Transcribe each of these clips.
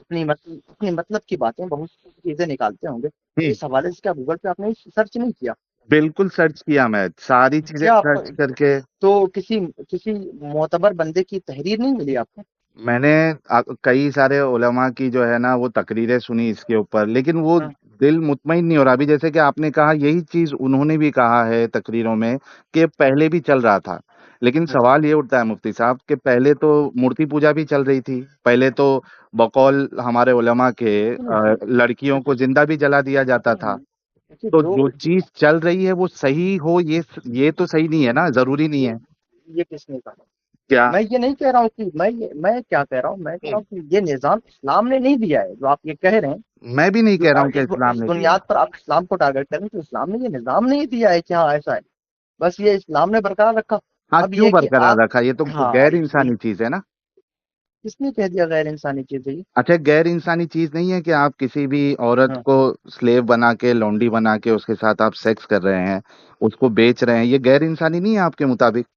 اپنی مطلب کی باتیں بہت سی چیزیں نکالتے ہوں گے، تو ہوں، اس حوالے سے کیا گوگل پہ آپ نے سرچ نہیں کیا؟ بالکل سرچ کیا، میں ساری چیزیں کیا آپ سرچ کر کے تو کسی معتبر بندے کی تحریر نہیں ملی آپ کو؟ میں نے کئی سارے علماء کی جو ہے نا وہ تقریریں سنی اس کے اوپر، لیکن وہ ہاں، دل مطمئن نہیں ہو رہا. ابھی جیسے کہ آپ نے کہا یہی چیز انہوں نے بھی کہا ہے تقریروں میں کہ پہلے بھی چل رہا تھا، لیکن اچھا، سوال یہ اٹھتا ہے مفتی صاحب کہ پہلے تو مورتی پوجا بھی چل رہی تھی، پہلے تو بقول ہمارے علماء کے سنیے لڑکیوں کو زندہ بھی جلا دیا جاتا تھا. دیکھیے تو جو چیز چل رہی ہے وہ صحیح ہو، یہ تو صحیح نہیں ہے نا، ضروری نہیں یہ ہے. یہ کس نے کہا؟ کیا؟ میں یہ نہیں کہہ رہا ہوں کہ میں کیا کہہ رہا ہوں، میں کہہ رہا ہوں کہ یہ نظام اسلام نے نہیں دیا ہے جو آپ یہ کہہ رہے ہیں. میں بھی نہیں جو کہہ رہا ہوں کہ اسلام اس نے دیا. بنیاد پر آپ اسلام کو ٹارگٹ کریں تو اسلام نے یہ نظام نہیں دیا ہے کہ ہاں ایسا ہے، بس یہ اسلام نے برقرار رکھا. ہاں، اب کیوں یہ کہ برقرار آپ رکھا؟ یہ تو ہاں غیر انسانی چیز ہے نا. کس نے کہہ دیا غیر انسانی چیز ہے یہ؟ اچھا، غیر انسانی چیز نہیں ہے کہ آپ کسی بھی عورت ہاں، کو سلیو بنا کے، لونڈی بنا کے اس کے ساتھ آپ سیکس کر رہے ہیں، اس کو بیچ رہے ہیں، یہ غیر انسانی نہیں ہے آپ کے مطابق؟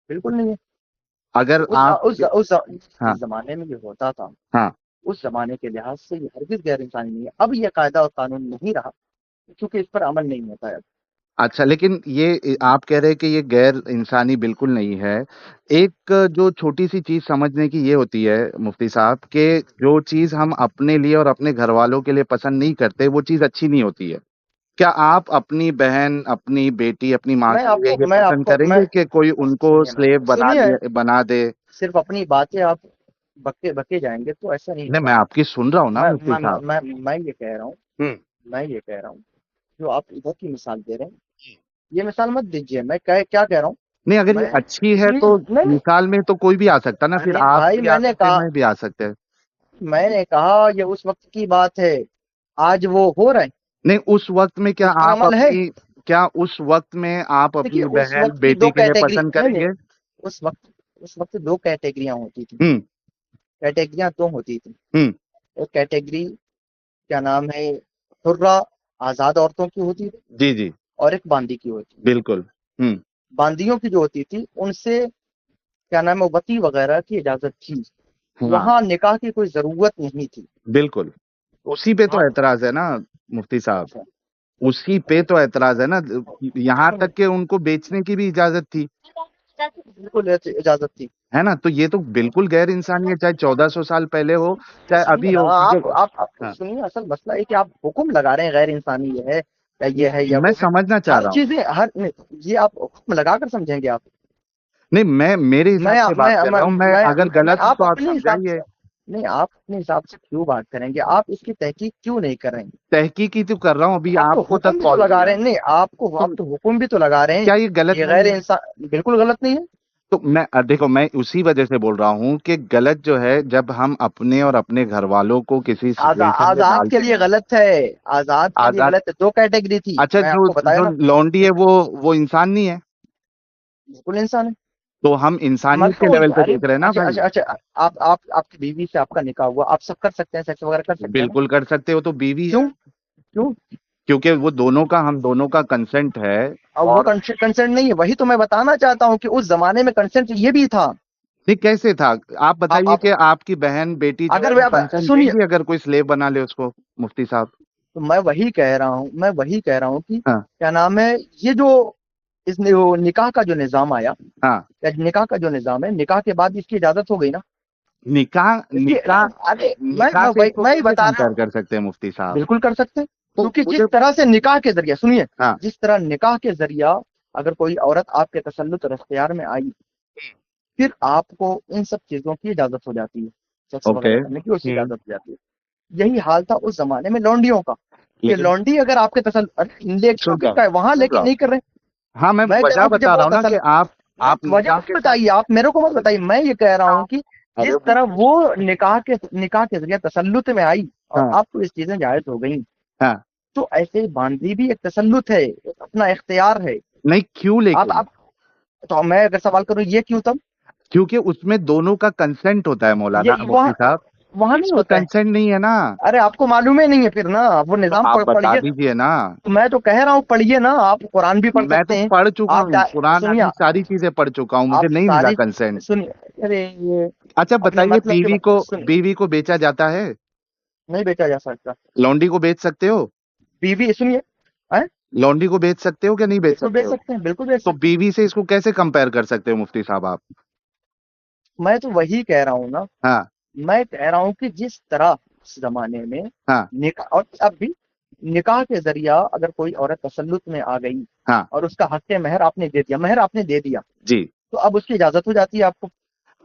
بالکل نہیں ہے. اگر آپ ہاں، جس زمانے میں یہ ہوتا تھا ہاں، اس زمانے کے لحاظ سے یہ ہرگز غیر انسانی نہیں ہے. اب یہ قاعدہ اور قانون نہیں رہا کیونکہ اس پر عمل نہیں ہوتا ہے اب. اچھا، لیکن یہ آپ کہہ رہے کہ یہ غیر انسانی بالکل نہیں ہے. ایک جو چھوٹی سی چیز سمجھنے کی یہ ہوتی ہے مفتی صاحب کہ جو چیز ہم اپنے لیے اور اپنے گھر والوں کے لیے پسند نہیں کرتے وہ چیز اچھی نہیں ہوتی ہے. کیا آپ اپنی بہن، اپنی بیٹی، اپنی ماں میں کے آپ لیے کو یہ میں آپ پسند کو کریں میں گے کہ کوئی ان کو سنیے سلیب سنیے بنا دے؟ صرف اپنی باتیں آپ بکے جائیں گے تو ایسا نہیں نہیں، ہوگا. میں آپ کی سن رہا ہوں نا میں مفتی میں صاحب. میں میں یہ کہہ رہا ہوں ہوں. میں یہ کہہ رہا ہوں جو آپ ادھر کی مثال دے رہے ہیں یہ مثال مت دیجیے. میں کیا کہہ رہا ہوں؟ نہیں، اگر میں یہ اچھی ہے سنیے تو نہیں مثال میں تو کوئی بھی آ سکتا نا، پھر ارے آپ بھائی بھی آ سکتے، میں بھی آ سکتے. میں نے کہا یہ اس وقت کی بات ہے، آج وہ ہو رہے ہیں، نہیں، اس وقت میں اس پر عمل ہے. کیا اس وقت میں آپ دیکھیے اپنی اس بہن وقت کی دو بیٹی کے لیے کیٹیگری پسند نہیں کریں نہیں گے؟ اس وقت دو کیٹیگریاں ہوتی تھیں. ہوں. کیٹیگریاں دو ہوتی تھیں. ہوں. ایک کیٹیگری کیا نام ہے حرہ آزاد عورتوں کی ہوتی تھی جی، جی، اور ایک باندی کی ہوتی تھی. بالکل. ہوں. باندیوں کی جو ہوتی تھی ان سے کیا نام ہے وطی وغیرہ کی اجازت تھی، ہاں، وہاں نکاح کی کوئی ضرورت نہیں تھی. بالکل. اسی پہ تو ہاں اعتراض ہے نا مفتی صاحب، اچھا اسی پہ تو اعتراض ہے نا. یہاں تک کہ ان کو بیچنے کی بھی اجازت تھی، بالکل اجازت تھی. ہے نا. تو یہ تو بالکل غیر انسانی ہے، چاہے 1400 سال پہلے ہو، چاہے سنیے ابھی نا ہو، کیونکہ آپ ہاں، سنیے. اصل مسئلہ ہے کہ آپ حکم لگا رہے ہیں غیر انسانی یہ ہے یا یہ ہے یا میں وہ ہے. سمجھنا چاہ ہر رہا ہوں. چیزیں یہ آپ حکم لگا کر سمجھیں گے آپ. نہیں، میں میرے حساب میں سے بات کر رہا ہوں. میں اگر غلط ہوں آپ تو آپ اپنے حساب سمجھائیے. سے نہیں آپ اپنے حساب سے کیوں بات کریں گے؟ آپ اس کی تحقیق کیوں نہیں کر رہے ہیں؟ تحقیقی تو کر رہا ہوں، ابھی آپ تو آپ کو حکم تک بھی تو کال لگا رہے کیا. ہیں. نہیں تو آپ تو حکم بھی تو لگا رہے ہیں. کیا یہ غلط یہ نہیں غیر ہے؟ انسان بالکل غلط نہیں ہے. تو میں دیکھو، میں اسی وجہ سے بول رہا ہوں کہ غلط جو ہے جب ہم اپنے اور اپنے گھر والوں کو کسی سچویشن میں آزاد کے ڈالتے لیے ہیں. غلط ہے. آزاد کے لیے آزاد. غلط ہے. دو کیٹیگری تھی اچھا، میں آپ کو بتایا جو نا. لونڈی ہے وہ انسان نہیں ہے؟ بالکل انسان ہے. تو ہم انسانیت کے مطلب لیول پہ ارے دیکھ رہے ہیں نا اچھا بھائی. اچھا اچھا آپ کی بیوی سے آپ کا نکاح ہوا، آپ سب کر سکتے ہیں، سیکس وغیرہ کر سکتے ہیں نا. بالکل کر سکتے ہو، تو بیوی ہے. کیوں کیوں؟ کیونکہ ہم دونوں کا کنسنٹ ہے. اور وہ اور کنسنٹ نہیں ہے. وہی تو میں بتانا چاہتا ہوں کہ اس زمانے میں کنسنٹ یہ بھی تھا. یہ کیسے تھا؟ آپ بتائیے آپ کہ آپ کی بہن بیٹی جو ہے اگر وہ کنسنٹ دے سنیے گی اگر کوئی سلیب بنا لے اس کو مفتی صاحب؟ تو میں وہی کہہ رہا ہوں کہ ہاں، کیا نام ہے یہ جو اس نے وہ نکاح کا جو نظام آیا، ہاں. یا نکاح کا جو نظام ہے، نکاح کے بعد اس کی اجازت ہو گئی نا. نکاح اس کی نکاح ارے نکاح سے اس کو میں ہی کیسے بتا رہا کمپیئر ہوں. کر سکتے ہیں مفتی صاحب؟ بالکل کر سکتے ہیں تو کیونکہ مجھے جس طرح سے نکاح کے ذریعے سنیے ہاں. جس طرح نکاح کے ذریعہ اگر کوئی عورت آپ کے تسلط اور اختیار میں آئی پھر آپ کو ان سب چیزوں کی اجازت ہو جاتی ہے، سیکس اوکے. وغیرہ کرنے کی اس کی اجازت ہو جاتی ہے. یہی حال تھا اس زمانے میں لونڈیوں کا کہ لیکن لونڈی اگر آپ کے سن رہا ٹاپک ہوں کا ہے وہاں سن لے رہا کے ہوں نہیں کر رہے. ہاں، میں میں کہہ رہا وجہ ہوں کہ بتا جب رہا وہ ہوں نا کہ آپ وجہ نکاح مت کے ساتھ. بتائیے، آپ میرے کو مت بتائیے. میں یہ کہہ رہا ہوں کہ ارے جس طرح وہ نکاح کے ذریعے تسلط میں آئی اور ہاں، آپ کو اس چیزیں جائز ہو گئیں، ہاں. تو ایسے باندھی بھی ایک تسلط ہے، اپنا اختیار ہے. نہیں، کیوں؟ لیکن آپ تو میں اگر سوال کروں یہ کیوں تب؟ کیونکہ اس میں دونوں کا کنسنٹ ہوتا ہے مولانا یہ مفتی صاحب. وہاں اس نہیں میں ہوتا ہے. کنسنٹ نہیں ہے نا. ارے آپ کو معلوم ہی نہیں ہے پھر نا. وہ تو نظام آپ بتا پڑھیے. دیجئے نا. میں تو کہہ رہا ہوں پڑھیے نا. آپ قرآن بھی پڑھ میں تو سکتے ہیں. پڑھ چکا آپ ہوں قرآن سنیے حدیث ساری چیزیں پڑھ چکا ہوں، مجھے آپ نہیں ملا ساری کنسنٹ. سنیے. ارے اچھا اپنے بتائیے، مطلب کے بیوی کو بیچا جاتا ہے؟ نہیں بیچا جا سکتا. لونڈی کو بیچ سکتے ہو؟ بیوی سنیے، ہیں؟ لونڈی کو بیچ سکتے ہو کہ نہیں بیچ بالکل سکتے بیچ ہو؟ سکتے ہیں، بالکل بیچ تو سکتے بیوی سے اس کو کیسے کمپیئر کر سکتے ہو مفتی صاحب آپ؟ ہیں. میں تو وہی کہہ رہا ہوں نا، ہاں میں کہہ رہا ہوں کہ جس طرح اس زمانے میں ہاں نکاح، اور اب بھی نکاح کے ذریعہ اگر کوئی عورت تسلط میں آ گئی ہاں اور اس کا حق مہر آپ نے دے دیا، مہر آپ نے دے دیا، جی تو اب اس کی اجازت ہو جاتی ہے آپ کو.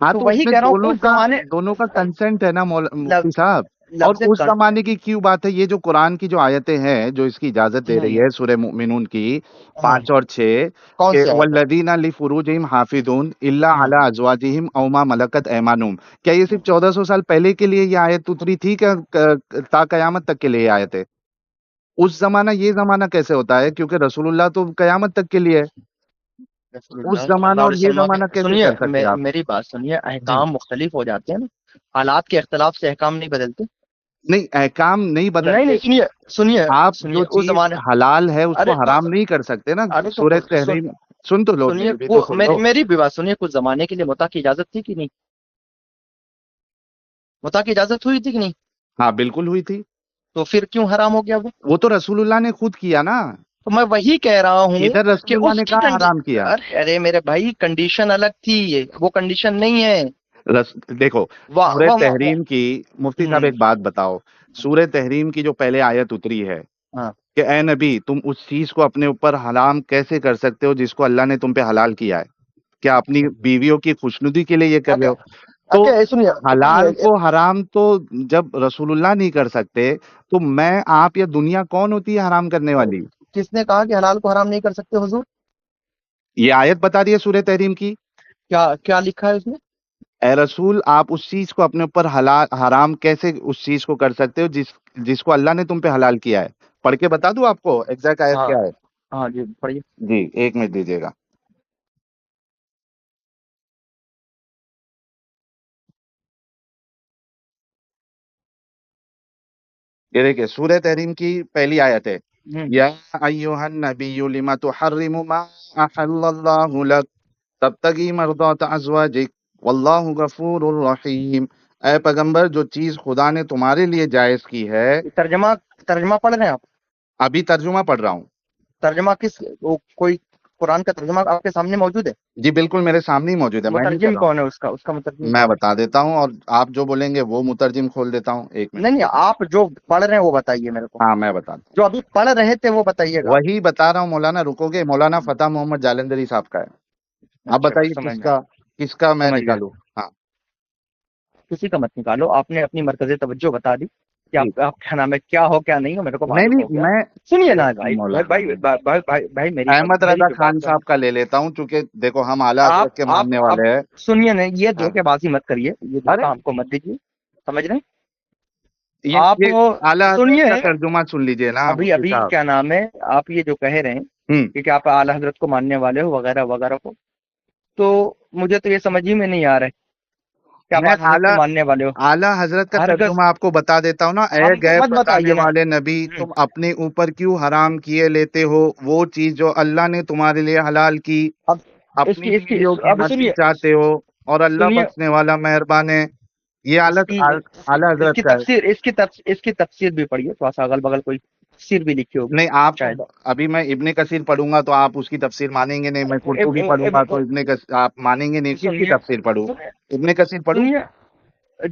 ہاں، تو تو اس وہی میں کہہ رہا ہوں اس زمانے دونوں کا کنسنٹ ہے نا مفتی لفظ صاحب. اور لفظ اس زمانے کی کیوں بات ہے؟ یہ جو قرآن کی جو آیتیں ہیں جو اس کی اجازت دے رہی ہے، سورہ مومنون کی 5 اور 6، کون کہ سی آیت ہے؟ والذین لفروجہم حافظون الا ہوں. علی ازواجہم او ما ملکت ایمانہم. کیا یہ صرف 1400 سال پہلے کے لیے یہ آیت اتری تھی کہ تا قیامت تک کے لیے یہ آیت ہے؟ اس زمانہ یہ زمانہ کیسے ہوتا ہے؟ کیونکہ رسول اللہ تو قیامت تک کے لیے ہے. رسول اس اللہ صلی زمانہ اللہ اور علیہ یہ وسلم زمانہ کیسے سنیے، کر سکتے آپ؟ میری بات سنیے، جی احکام مختلف ہو جاتے ہیں نا، حالات کے اختلاف سے احکام نہیں بدلتے. نہیں، احکام نہیں نہیں بدلتے. نہیں، سنیے سنیے آپ سنیے جو اس چیز زمانے. حلال ہے اس ارے کو حرام نہیں کر سکتے نا. ارے تو سورہ تحریم سن تو لو، سنیے، میری بھی تو سن لو. میری بھی بات سنیے. کچھ زمانے کے لیے مطاع کی اجازت تھی کہ نہیں؟ مطاع کی اجازت ہوئی تھی کہ نہیں؟ ہاں بالکل ہوئی تھی. تو پھر کیوں حرام ہو گیا وہ؟ وہ تو رسول اللہ نے خود کیا نا. تو میں وہی کہہ رہا ہوں ادھر کہ رسول اللہ اس نے کی کہاں حرام کیا؟ ارے میرے بھائی، کنڈیشن الگ تھی، وہ کنڈیشن نہیں ہے. دیکھو، واہ سورہ واہ تحریم کی، مفتی صاحب ایک بات بتاؤ، سورہ تحریم کی جو پہلے آیت اتری ہے ہاں. کہ اے نبی تم اس چیز کو اپنے اوپر حرام کیسے کر سکتے ہو جس کو اللہ نے تم پہ حلال کیا ہے؟ کیا اپنی بیویوں کی خوشنودی کے لیے یہ کر رہے ہو؟ تو اچھا سنیے حلال کو حرام تو جب رسول اللہ نہیں کر سکتے تو میں آپ یا دنیا کون ہوتی ہے حرام کرنے والی؟ کس نے کہا کہ حلال کو حرام نہیں کر سکتے حضور؟ یہ آیت بتا رہی ہے سورہ تحریم کی. کیا لکھا ہے اس میں؟ اے رسول، آپ اس چیز کو اپنے اوپر حرام کیسے اس چیز کو کر سکتے ہو جس کو اللہ نے تم پہ حلال کیا ہے؟ پڑھ کے بتا دوں آپ کو ایگزیکٹ آیت ہاں کیا ہے؟ ہاں جی پڑھیے. جی 1 منٹ دیجیے گا. یہ دیکھیے سورہ تحریم کی پہلی آیت ہے، یا ایھا النبی لما تحرم ما احل اللہ لک تبتغی مرضات ازواجک واللہ غفور رحیم. اے پیغمبر، جو چیز خدا نے تمہارے لیے جائز کی ہے. ترجمہ پڑھ رہے ہیں آپ؟ ابھی ترجمہ پڑھ رہا ہوں. ترجمہ کوئی قرآن کا ترجمہ آپ کے سامنے موجود ہے؟ جی بالکل میرے سامنے ہی موجود ہے، میں نہیں کر مترجم رہا ہوں. کون ہے اس کا مترجم میں کون ہے؟ بتا دیتا ہوں، اور آپ جو بولیں گے وہ مترجم کھول دیتا ہوں. 1 منٹ. نہیں، آپ جو پڑھ رہے ہیں وہ بتائیے میرے کو. ہاں میں بتاتا ہوں، جو ابھی پڑھ رہے تھے وہ بتائیے گا. وہی بتا رہا ہوں. مولانا رکو گے؟ مولانا فتح محمد جالندھری صاحب کا ہے. آپ اچھا بتائیے سمجھ گیا، کس کا میں سمجھ گیا. نکالوں؟ ہاں کسی کا مت نکالو، آپ نے اپنی مرکزی توجہ بتا دی کہ جی. آپ کیا نام ہے، کیا ہو کیا نہیں ہو، میرے کو نہیں معلوم ہو نہیں، گیا. میں سنیے نا بھائی بھائی مولانا بھائی بھائی بھائی بھائی، احمد میری رضا بھی خان بات سن. صاحب کا لے لیتا ہوں، چونکہ دیکھو ہم اعلیٰ حضرت کے ماننے آپ والے ہیں. سنیے نا، یہ ہاں. دھوکے بازی مت کریے، یہ ارے دھوکا ہم کو مت دیجیے. سمجھ رہے ہیں آپ؟ یہ اعلیٰ حضرت سنیے، کا ترجمہ سن لیجئے نا مفتی ابھی صاحب. کیا نام ہے، آپ یہ جو کہہ رہے ہیں کہ آپ اعلی حضرت کو ماننے والے ہو وغیرہ وغیرہ کو، تو مجھے تو یہ سمجھ ہی میں نہیں آ رہا ہے کہ آپ میں اعلی حضرت کو ماننے والے ہو. اعلیٰ حضرت کا ہرگز. ترجمہ آپ کو بتا دیتا ہوں نا. اے ہم کو غیب مت بتانے بتائیے نا. والے نبی، تم اپنے اوپر کیوں حرام کیے لیتے ہو وہ چیز جو اللہ نے تمہارے لیے حلال کی؟ اب اپنی بیویوں کی اب مرضی سنیے چاہتے ہو، اور اللہ سنیے بخشنے والا مہربان ہے. یہ اعلیٰ اس حضرت کی کا ہے. تفسیر اس کی تفسیر بھی پڑھیے، تھوڑا سا اگل بغل کوئی تفسیر بھی لکھی ہوگی نہیں، آپ شاید. ابھی میں ابن کثیر پڑھوں گا تو آپ اس کی تفسیر مانیں گے نہیں. میں قرطبی پڑھوں گا تو آپ مانیں گے نہیں. کس کی سنیے تفسیر پڑھوں؟ ابن کثیر پڑھوں؟ سنیے،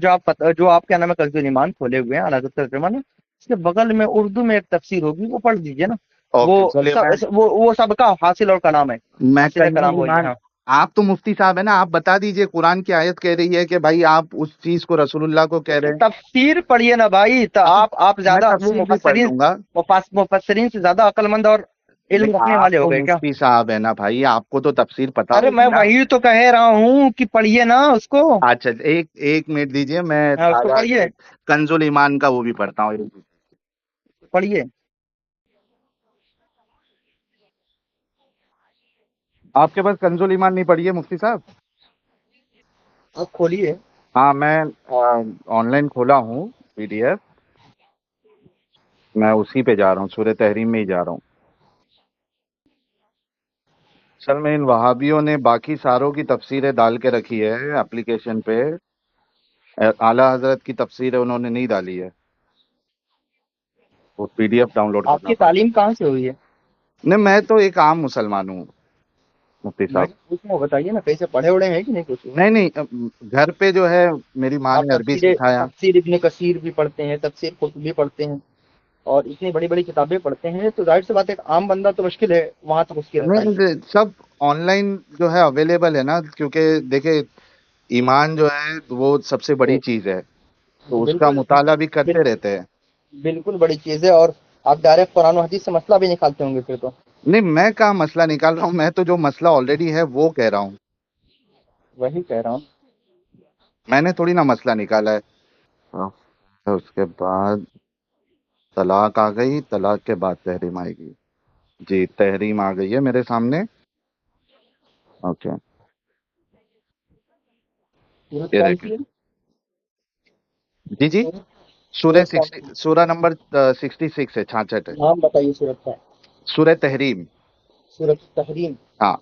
جو آپ کیا نام ہے کنزُ الایمان کھولے ہوئے ہیں اعلیٰ حضرت کا ترجمہ نا، اس کے بغل میں اردو میں ایک تفسیر ہوگی، وہ پڑھ دیجیے نا. اوکے چلیے. وہ سب کا حاصل اور کلام ہے، میں حاصل کنز کلام وہی ہے. ایمان، ہاں آپ تو مفتی صاحب ہے نا، آپ بتا دیجئے. قرآن کی آیت کہہ رہی ہے کہ بھائی آپ اس چیز کو رسول اللہ کو کہہ رہے ہیں. تفسیر پڑھیے نا بھائی. تو آپ میں زیادہ وہ تفسیر بھی پڑھ لوں گا. مفسرین سے زیادہ عقل مند اور علم رکھنے آپ والے ہو تو گئے کیا؟ مفتی صاحب ہے نا بھائی، آپ کو تو تفسیر پتا ارے میں ہوگی نا. وہی تو کہہ رہا ہوں کہ پڑھیے نا اس کو. اچھا ایک منٹ دیجئے، میں ہاں اس کو پڑھیے کنز ایمان کا وہ بھی پڑھتا ہوں. پڑھیے. آپ کے پاس کنز ایمان نہیں پڑھی ہے مفتی صاحب؟ آپ کھولیے. ہاں میں آن لائن کھولا ہوں پی ڈی ایف. میں اسی پہ جا رہا ہوں، سورہ تحریم میں ہی جا رہا ہوں. سر میں ان وہابیوں نے باقی ساروں کی تفسیریں ڈال کے رکھی ہے اپلیکیشن پہ، اعلیٰ حضرت کی تفسیر ہے انہوں نے نہیں ڈالی ہے، وہ P D F download آپ کرنا کی پڑتا تعلیم کہاں سے ہوئی ہے؟ ہے۔ نہیں، میں تو ایک عام مسلمان ہوں مفتی میں صاحب۔ کچھ میں بتائیے نا، کیسے پڑھے اڑے ہیں کہ نہیں کچھ؟ نہیں نہیں، گھر پہ جو ہے میری ماں آپ نے عربی سکھایا۔ تفسیر ابن کثیر بھی پڑھتے ہیں، تفسیر قرطبی پڑھتے ہیں، اور اتنی بڑی بڑی کتابیں پڑھتے ہیں، تو ظاہر سی بات ہے ایک عام بندہ تو مشکل ہے وہاں تک اس کی نہیں رسائی۔ نہیں، سب آن لائن جو ہے اویلیبل ہے نا، کیونکہ دیکھیں ایمان جو ہے وہ سب سے بڑی چیز ہے، تو اس کا بالکل مطالعہ بھی کرتے بالکل رہتے ہیں۔ بالکل بڑی چیز ہے، اور آپ ڈائریکٹ قرآن و حدیث سے مسئلہ بھی نکالتے ہوں گے پھر تو۔ نہیں، میں کہاں مسئلہ نکال رہا ہوں، میں تو جو مسئلہ آلریڈی ہے وہ کہہ رہا ہوں، وہی کہہ رہا ہوں۔ میں نے تھوڑی نا مسئلہ نکالا ہے۔ اس کے بعد طلاق آ گئی، طلاق کے بعد تحریم آئے گی۔ جی تحریم آ گئی ہے میرے سامنے، اوکے، سورت یہ کون دیکھیں۔ سی ہے؟ جی جی، سورہ سورت کون سی؟ سورہ نمبر 66 ہے، 66 ہے، نام بتائیے سورت کا۔ سورہ تحریم۔ سورت تحریم ہاں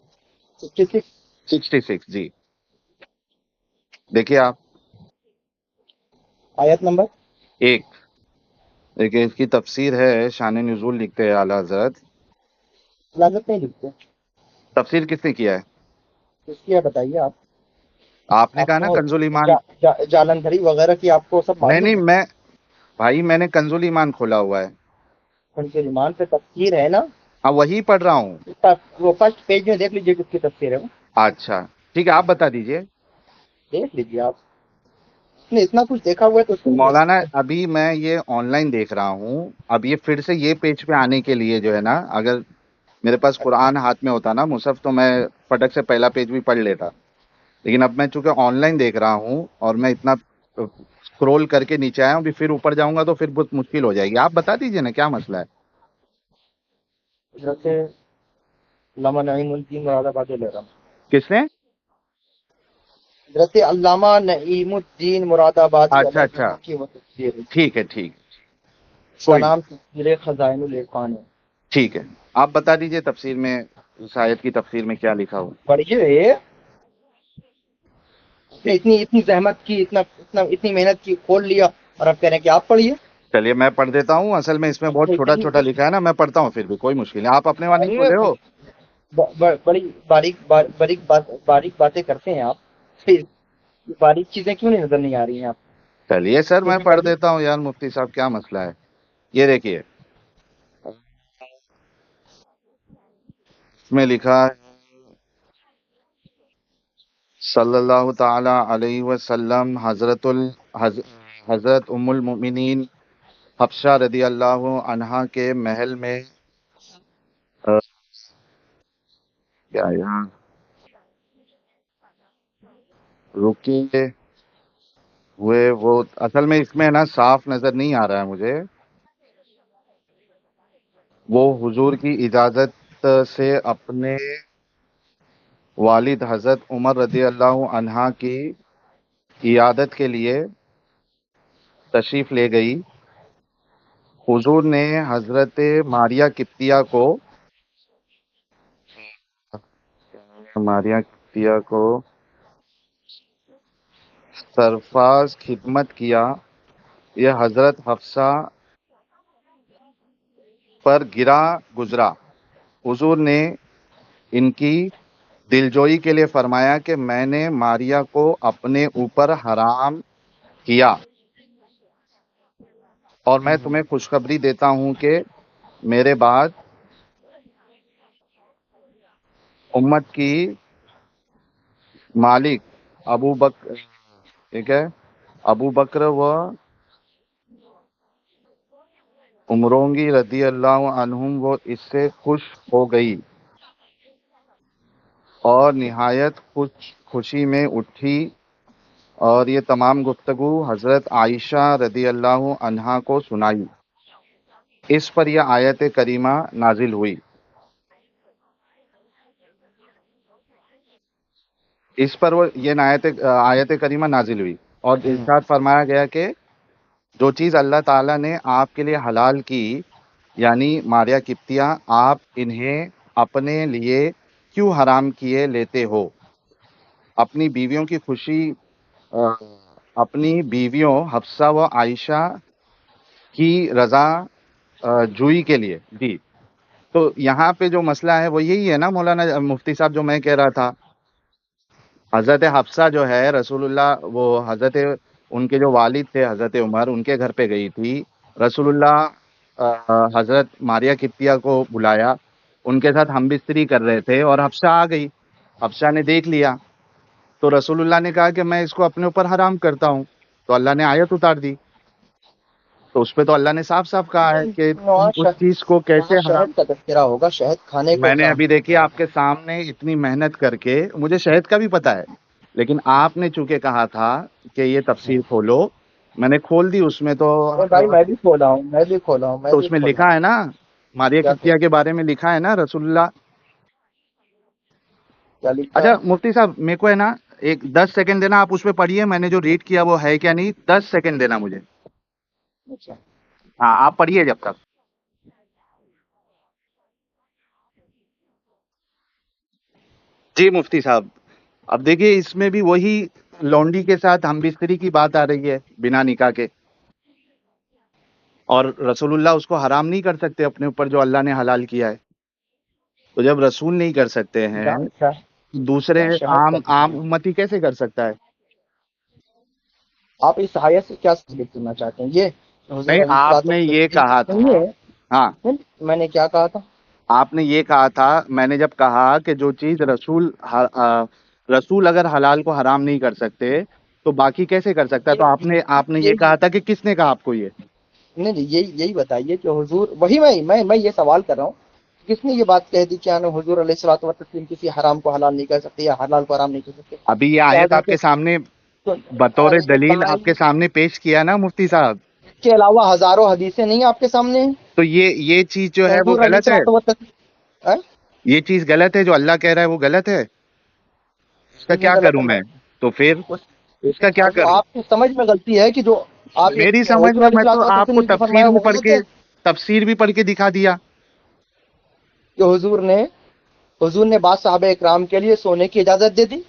66۔ 66 جی، دیکھیے آپ آیت نمبر؟ ایک، دیکھیے اس کی تفسیر ہے، شان نزول لکھتے ہیں اعلیٰ حضرت۔ لازت نہیں لکھتے؟ تفسیر کس نے کیا ہے؟ اس کی ہے بتائیے آپ۔ آپ نے آپ کہا نا کو کنز ایمان۔ جالندھری وغیرہ کی آپ کو سب نہیں معلوم نہیں، ہے؟ میں بھائی میں نے کنز ایمان کھولا ہوا ہے، ان کے ایمان پہ تفسیر ہے نا؟ ہاں وہی پڑھ رہا ہوں۔ وہ فرسٹ پیج میں دیکھ لیجیے کس کی تفسیر ہے وہ، اچھا ٹھیک ہے، آپ بتا دیجئے۔ دیکھ لیجیے آپ نے اتنا کچھ دیکھا ہوا ہے تو اس کو مولانا ابھی میں یہ آن لائن دیکھ رہا ہوں، اب یہ پھر سے یہ پیج پہ آنے کے لیے جو ہے نا، اگر میرے پاس قرآن ہاتھ میں ہوتا نا مصحف، تو میں فٹک سے پہلا پیج بھی پڑھ لیتا، لیکن اب میں چونکہ آن لائن دیکھ رہا ہوں اور میں اتنا اسکرول کر کے نیچے آیا ہوں، ابھی پھر اوپر جاؤں گا تو پھر بہت مشکل ہو جائے گی۔ آپ بتا دیجئے نا کیا مسئلہ ہے۔ جیسے علامہ نعیم الدین مراد آبادی لے رہا ہوں، کس نے؟ حضرت علامہ نعیم الدین مراد آبادی اچھا علیہ اچھا، رحمہ کی وہ تفسیر ہے، ٹھیک ہے ٹھیک، اس کا کوئی نہیں، نام تفسیر خزائن العرفان ہے۔ ٹھیک ہے، آپ بتا دیجئے تفسیر میں، اس آیت کی تفسیر میں کیا لکھا ہوا۔ پڑھیے، اتنی زحمت کی، اتنی محنت کی، کھول لیا، اور اب کہہ رہے ہیں کہ آپ پڑھیے۔ چلیے میں پڑھ دیتا ہوں، اصل میں اس میں بہت چھوٹا چھوٹا لکھا ہے نا، میں پڑھتا ہوں پھر بھی کوئی مشکل نہیں، آپ اپنے وہاں نہیں کھولے ہو۔ بڑی باریک باتیں کرتے ہیں آپ، پھر باریک چیزیں کیوں نہیں نظر نہیں آ رہی ہیں آپ؟ چلیے سر میں پڑھ دیتا ہوں یار، مفتی صاحب کیا مسئلہ ہے۔ یہ دیکھیے اس میں لکھا ہے صلی اللہ تعالی علیہ وسلم، حضرت ام المؤمنین حفصہ رضی اللہ عنہا کے محل میں کیا یار رکے ہوئے، وہ اصل میں اس میں نا صاف نظر نہیں آ رہا ہے مجھے، وہ حضور کی اجازت سے اپنے والد حضرت عمر رضی اللہ عنہا کی عیادت کے لیے تشریف لے گئی۔ حضور نے حضرت ماریہ قبطیہ کو سرفراز خدمت کیا۔ یہ حضرت حفصہ پر گزرا۔ حضور نے ان کی دلجوئی کے لیے فرمایا کہ میں نے ماریہ کو اپنے اوپر حرام کیا، اور میں تمہیں خوشخبری دیتا ہوں کہ میرے بعد امت کی مالک ابو بکر، ٹھیک ہے، ابو بکر و عمرونگی رضی اللہ عنہم، وہ اس سے خوش ہو گئی اور نہایت خوشی میں اٹھی، اور یہ تمام گفتگو حضرت عائشہ رضی اللہ عنہا کو سنائی۔ اس پر یہ آیت کریمہ نازل ہوئی، آیت کریمہ نازل ہوئی، اور ارشاد فرمایا گیا کہ جو چیز اللہ تعالیٰ نے آپ کے لیے حلال کی، یعنی ماریہ قبطیہ، آپ انہیں اپنے لیے کیوں حرام کیے لیتے ہو؟ اپنی بیویوں کی خوشی اپنی بیویوں حفصہ و عائشہ کی رضا جوئی کے لیے. جی. تو یہاں پہ جو مسئلہ ہے وہ یہی ہے نا مولانا مفتی صاحب، جو میں کہہ رہا تھا. حضرت حفصہ جو ہے رسول اللہ، وہ حضرت ان کے جو والد تھے حضرت عمر، ان کے گھر پہ گئی تھی. رسول اللہ حضرت ماریہ قبطیہ کو بلایا، ان کے ساتھ ہم بستری کر رہے تھے اور حفصہ آ گئی. حفصہ نے دیکھ لیا تو رسول اللہ نے کہا کہ میں اس کو اپنے اوپر حرام کرتا ہوں. تو اللہ نے آیت اتار دی. تو اس پہ تو اللہ نے صاف صاف کہا ہے کہ تم اس چیز کو کیسے وہاں حرام. شہد کا تذکرہ ہوگا، شہد کھانے کو میں نے حرام. ابھی دیکھی آپ کے سامنے اتنی محنت کر کے، مجھے شہد کا بھی پتا ہے، لیکن آپ نے چونکہ کہا تھا کہ یہ تفسیر کھولو، میں نے کھول دی. اس میں تو ارے بھائی میں بھی کھولا ہوں، میں بھی کھولا ہوں، میں تو بھی اس میں کھولا لکھا ہے نا ماریہ کیا قبطیہ کے بارے میں لکھا ہے نا رسول اللہ. کیا لکھا اچھا ہے؟ مفتی صاحب، میرے کو ہے نا ایک 10 سیکنڈ دینا، آپ اس پہ پڑھیے میں نے جو ریڈ کیا وہ ہے کیا نہیں. 10 سیکنڈ دینا مجھے. اچھا. ہاں آپ پڑھیے جب تک. جی مفتی صاحب، اب دیکھیے اس میں بھی وہی لونڈی کے ساتھ ہم بستری کی بات آ رہی ہے بنا نکاح کے، اور رسول اللہ اس کو حرام نہیں کر سکتے اپنے اوپر جو اللہ نے حلال کیا ہے. تو جب رسول نہیں کر سکتے ہیں، کیا دوسرے شہد کا عام تذکرہ. امتی کیسے کر سکتا ہے؟ آپ اس آیت سے کیا ثابت کرنا چاہتے ہیں؟ یہ حضور نہیں، علیہ آپ الصلوۃ نے یہ والتسلیم کہا نہیں تھا. ہے. ہاں، میں نے کیا کہا تھا؟ آپ نے یہ کہا تھا، میں نے جب کہا کہ جو چیز رسول اگر حلال کو حرام نہیں کر سکتے تو باقی کیسے کر سکتا ہے؟ تو آپ نے یہ کہا تھا کہ کس نے کہا آپ کو یہ؟ نہیں نہیں، یہی بتائیے کہ حضور، وہی میں یہ سوال کر رہا ہوں، کس نے یہ بات کہہ دی کہ حضور علیہ الصلوۃ والتسلیم کسی حرام کو حلال نہیں کر سکتے یا حلال کو حرام نہیں کر سکتے؟ ابھی یہ کیا آیت آپ حضرت کے سامنے بطور ارے دلیل آپ کے بھائی، سامنے پیش کیا نا مفتی صاحب. اس کے علاوہ ہزاروں حدیثیں نہیں آپ کے سامنے ہیں تو یہ چیز جو کہ ہے وہ حضور علیہ غلط ہے. الصلوۃ والتسلیم یہ چیز غلط ہے جو اللہ کہہ رہا ہے وہ غلط ہے. اس کا کیا غلط کروں ہے. میں؟ تو پھر اس کا کیا جو کروں؟ آپ کی سمجھ میں غلطی ہے کہ جو آپ یہ میری سمجھ حضور میں، علیہ میں تو الصلوۃ آپ کو والتسلیم نے جو فرمایا وہ غلط ہے. تفسیر بھی پڑھ کے دکھا دیا. کہ حضور نے بعض صحابہ اکرام کے لیے سونے کی اجازت دے دی،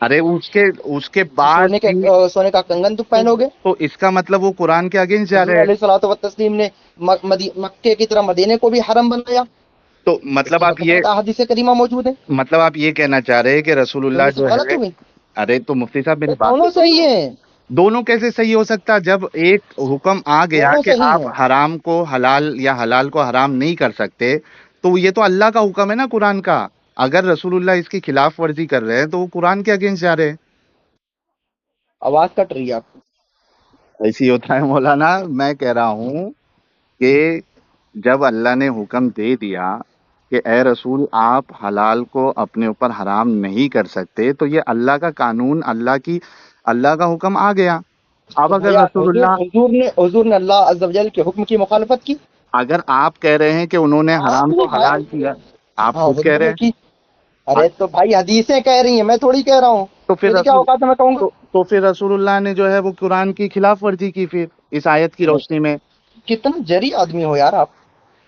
ارے اس کے بعد بھی سونے کا کنگن تو پہنو گے. تو اس کا مطلب وہ قرآن کے اگینسٹ جا حضور رہے ہیں. علیہ الصلوۃ والتسلیم نے مکے کی طرح مدینے کو بھی حرم بنایا. تو اس کی بقاعدہ حدیث کریمہ موجود ہے. مطلب آپ یہ کہنا چاہ رہے ہیں کہ رسول تو اللہ یہ سب جو غلط ہے. ہو گئی. ارے تو مفتی صاحب میری بات دونوں صحیح ہیں، دونوں کیسے صحیح ہو سکتا؟ جب ایک حکم آ گیا دونوں کہ صحیح آپ ہیں. حرام کو حلال یا حلال کو حرام نہیں کر سکتے، تو یہ تو اللہ کا حکم ہے نا قرآن کا. اگر رسول اللہ اس کی خلاف ورزی کر رہے ہیں تو وہ قرآن کے اگینسٹ جا رہے ہیں. آواز کٹ رہی ہے آپ کی. ایسی ہی ہوتا ہے مولانا. میں کہہ رہا ہوں کہ جب اللہ نے حکم دے دیا کہ اے رسول آپ حلال کو اپنے اوپر حرام نہیں کر سکتے، تو یہ اللہ کا قانون، اللہ کا حکم آ گیا. اب تو اگر بھیا رسول اللہ، حضور نے اللہ عز و جل کے حکم کی مخالفت کی. اگر آپ کہہ رہے ہیں کہ انہوں نے آپ حرام نے کو حلال کیا، آپ ہاں خود کہہ حضور رہے نے کی. ہیں. ارے تو بھائی حدیثیں کہہ رہی ہیں، میں تھوڑی کہہ رہا ہوں. تو پھر میری کیا اوقات ہے میں کہوں گا؟ تو پھر رسول اللہ نے جو ہے وہ قرآن کی خلاف ورزی کی پھر اس آیت کی روشنی میں. کتنا جری آدمی ہو یار آپ.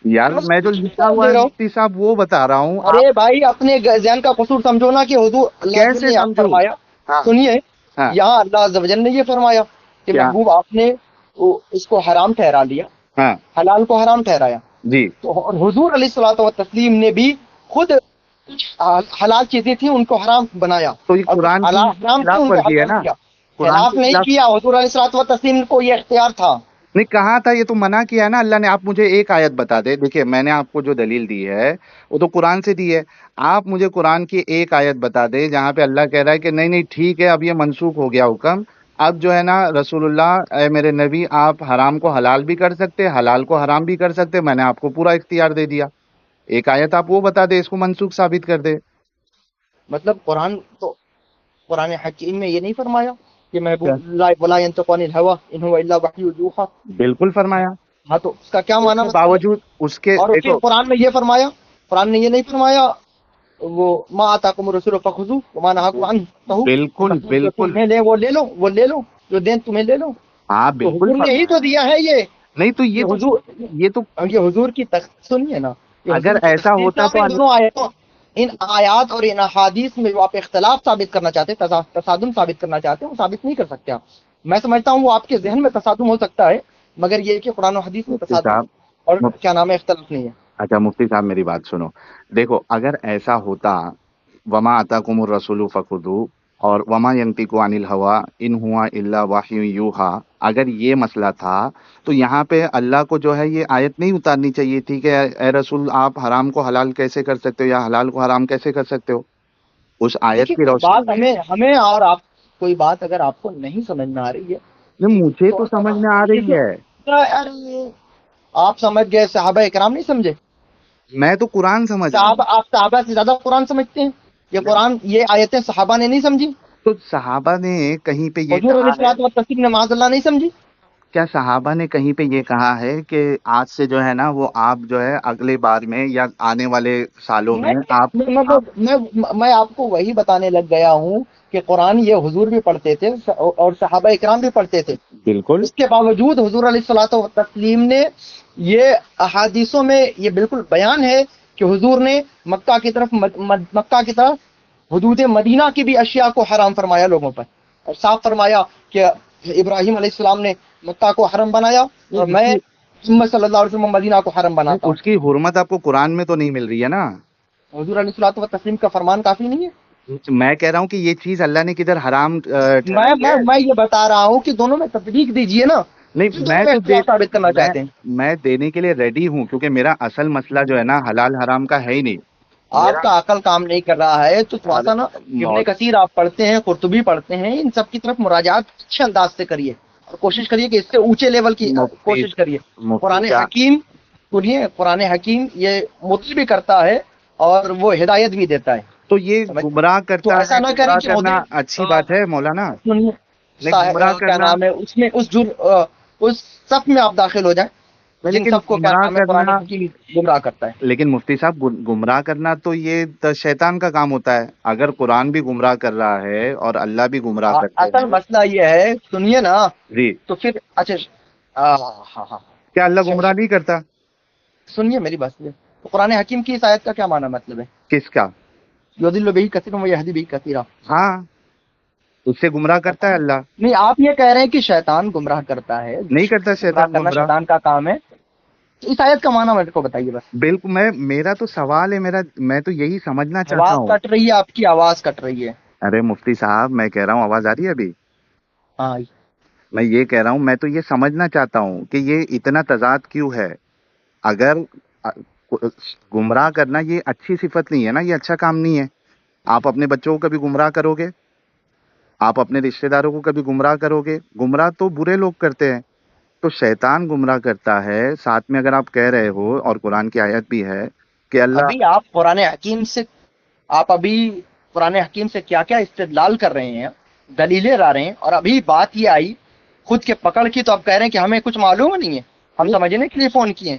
یار میں جو لکھا ہوا دے ہے رہا ہوں. مفتی صاحب وہ بتا رہا ہوں. آپ ارے بھائی اپنے ذہن کا قصور سمجھو نا کہ حضور اللہ عز و جل کیسے نے یہاں سمجھوں؟ فرمایا. ہاں سنیے، ہاں یہاں اللہ عز و جل نے یہ فرمایا کہ کیا؟ محبوب آپ نے اس کو حرام ٹھہرا لیا، ہاں حلال کو حرام ٹھہرایا. جی. تو اور حضور علیہ الصلوۃ والتسلیم نے بھی خود حلال چیزیں تھیں ان کو حرام بنایا، تو یہ اور کچھ قرآن کی حرام تھی خلاف ان کو ورزی ہے حلال نا. کیا. قرآن خلاف کی نہیں خلاف کیا، حضور علیہ الصلوۃ والتسلیم کو یہ اختیار تھا. نہیں کہا تھا، یہ تو منع کیا ہے نا اللہ نے. آپ مجھے ایک آیت بتا دے. دیکھیے میں نے آپ کو جو دلیل دی ہے وہ تو قرآن سے دی ہے. آپ مجھے قرآن کی ایک آیت بتا دے جہاں پہ اللہ کہہ رہا ہے کہ نہیں نہیں ٹھیک ہے اب یہ منسوخ ہو گیا حکم، اب جو ہے نا رسول اللہ اے میرے نبی آپ حرام کو حلال بھی کر سکتے، حلال کو حرام بھی کر سکتے، میں نے آپ کو پورا اختیار دے دیا. ایک آیت آپ وہ بتا دے، اس کو منسوخ ثابت کر دے. مطلب قرآن حکیم میں یہ نہیں فرمایا کہ کیا؟ محبوب ولا ينطق عن الهوى ان هو الا وحی یوحى. بالکل فرمایا. ہاں تو اس کا کیا اس معنی کے مطلب؟ باوجود اس کے اور پھر دیکھو قرآن میں یہ فرمایا، قرآن نے یہ نہیں فرمایا وہ ما آتاکم الرسول فخذوه وما نهاکم عنه بالکل فانتهوا. جو بالکل تمہیں لے وہ لے لو، جو دین تمہیں لے لو. ہاں تو بالکل حضور نے ہی فرمایا. تو دیا ہے یہ. نہیں تو یہ تو یہ حضور کی سنیے نا، یہ اگر حضور کی ایسا تخصیص ہوتا ہے. آپ تو ان دونوں آیاتوں، ان آیات اور ان احادیث میں جو آپ اختلاف ثابت کرنا چاہتے ہیں، تصادم ثابت کرنا چاہتے ہیں، وہ ثابت نہیں کر سکتے آپ. میں سمجھتا ہوں وہ آپ کے ذہن میں تصادم ہو سکتا ہے، مگر یہ کہ قرآن و حدیث میں مفتی تصادم صاحب اور مف- کیا نام ہے اختلاف نہیں ہے۔ اچھا مفتی صاحب میری بات سنو، دیکھو اگر ایسا ہوتا وما آتاکم الرسول فخذوہ اور وما ینطق عن الہوی ان ہوا الا وحی یوحی، اگر یہ مسئلہ تھا تو یہاں پہ اللہ کو جو ہے یہ آیت نہیں اتارنی چاہیے تھی کہ اے رسول آپ حرام کو حلال کیسے کر سکتے ہو یا حلال کو حرام کیسے کر سکتے ہو، اس آیت دیکھیے کی کوئی روشنی بات میں۔ ہمیں اور آپ، کوئی بات اگر آپ کو نہیں سمجھ میں آ رہی ہے نہیں، مجھے تو تو سمجھ میں آ یہ رہی ہے، ارے آپ سمجھ گئے، صحابہ اکرام نہیں سمجھے؟ میں تو قرآن سمجھ رہا ہوں۔ صحابہ، آپ صحابہ سے زیادہ قرآن سمجھتے ہیں؟ یہ قرآن، یہ آیتیں صحابہ نے نہیں سمجھی؟ تو صحابہ نے کہیں پہ یہ حضور علیہ کہا ہے، الصلوۃ والتسلیم نے معاذ اللہ نہیں سمجھی؟ کیا صحابہ نے کہیں پہ یہ کہا ہے کہ آج سے جو ہے نا وہ آپ جو ہے اگلے بار میں یا آنے والے سالوں میں میں آپ میں آپ کو وہی بتانے لگ گیا ہوں کہ قرآن یہ حضور بھی پڑھتے تھے اور صحابہ اکرام بھی پڑھتے تھے، بالکل اس کے باوجود حضور علیہ الصلوۃ والتسلیم نے یہ احادیثوں میں یہ بالکل بیان ہے کہ حضور نے مکہ کی طرف مکہ کی طرف حدود مدینہ کی بھی اشیاء کو حرام فرمایا لوگوں پر، اور صاف فرمایا کہ ابراہیم علیہ السلام نے مکہ کو حرم بنایا اور نہیں، میں محمد صلی اللہ علیہ وسلم مدینہ کو حرم بناتا ہوں۔ اس کی حرمت آپ کو قرآن میں تو نہیں مل رہی ہے نا، حضور علیہ الصلوۃ والتسلیم کا فرمان کافی نہیں ہے؟ میں کہہ رہا ہوں کہ یہ چیز اللہ نے کدھر حرام ٹھہرائی ہے؟ میں یہ بتا رہا ہوں کہ دونوں میں تطبیق دیجئے نا، نہیں، دونوں میں اختلاف ثابت کرنا میں چاہتے ہیں۔ میں دینے کے لیے ریڈی ہوں کیونکہ میرا اصل مسئلہ جو ہے نا حلال حرام کا ہے ہی نہیں آپ میرا کا عقل کام نہیں کر رہا ہے تو تھوڑا سا نا ابن مو- کثیر آپ پڑھتے ہیں، قرطبی پڑھتے ہیں، ان سب کی طرف مراجعات اچھے انداز سے کریے اور کوشش کریے کہ اس سے اونچے لیول کی مفتی کوشش کریے۔ مفتی قرآن کیا حکیم سنیے، قرآن حکیم یہ مطلع بھی کرتا ہے اور وہ ہدایت بھی دیتا ہے، تو یہ سمجھ؟ گمراہ تو کرتا ایسا ہے، نہ کریں گمراہ کہ کرنا اچھی بات ہے مولانا، سنیے، نہیں گمراہ کیا کرنا نام ہے اس میں اس صف میں آپ داخل ہو جائیں نہیں، جن لیکن سب کو کیا گمراہ نام ہے قرآن کرنا، حکیم گمراہ کرتا ہے۔ لیکن مفتی صاحب گمراہ کرنا تو یہ تو شیطان کا کام ہوتا ہے، اگر قرآن بھی گمراہ کر رہا ہے اور اللہ بھی گمراہ کرتے اصل ہیں۔ مسئلہ یہ ہے، سنیے نا، جی، تو پھر اچھا ہاں ہاں، کیا اللہ گمراہ نہیں کرتا؟ سنیے میری بات سنیے، تو قرآن حکیم کی اس آیت کا کیا معنی مطلب ہے؟ کس کا؟ یضل بہ کثیرا ویہدی بہ کثیرا۔ ہاں، اس سے گمراہ کرتا ہے اللہ، نہیں، آپ یہ کہہ رہے ہیں کہ شیطان گمراہ کرتا ہے، نہیں کرتا گمراہ شیطان کرنا گمراہ؟ شیطان کا کام ہے، تو اس آیت کا معنی میرے کو بتائیے بس۔ بالکل، میرا تو سوال ہے، میں تو یہی سمجھنا چاہتا آواز ہوں۔ کٹ رہی ہے آپ کی، آواز کٹ رہی ہے۔ ارے مفتی صاحب میں کہہ رہا ہوں، آواز آ رہی ہے ابھی؟ ہاں میں یہ کہہ رہا ہوں، میں تو یہ سمجھنا چاہتا ہوں کہ یہ اتنا تضاد کیوں ہے؟ اگر گمراہ کرنا یہ اچھی صفت نہیں ہے نا، یہ اچھا کام نہیں ہے۔ آپ اپنے بچوں کو کبھی گمراہ کرو گے؟ آپ اپنے رشتہ داروں کو کبھی گمراہ کرو گے؟ گمراہ تو برے لوگ کرتے ہیں، تو شیطان گمراہ کرتا ہے، ساتھ میں اگر آپ کہہ رہے ہو اور قرآن کی آیت بھی ہے کہ اللہ، ابھی آپ ابھی قرآن حکیم سے کیا کیا استدلال کر رہے ہیں، دلیلیں لا رہے ہیں، اور ابھی بات یہ آئی خود کے پکڑ کی تو آپ کہہ رہے ہیں کہ ہمیں کچھ معلوم نہیں ہے، ہم سمجھنے کے لیے فون کیے ہیں۔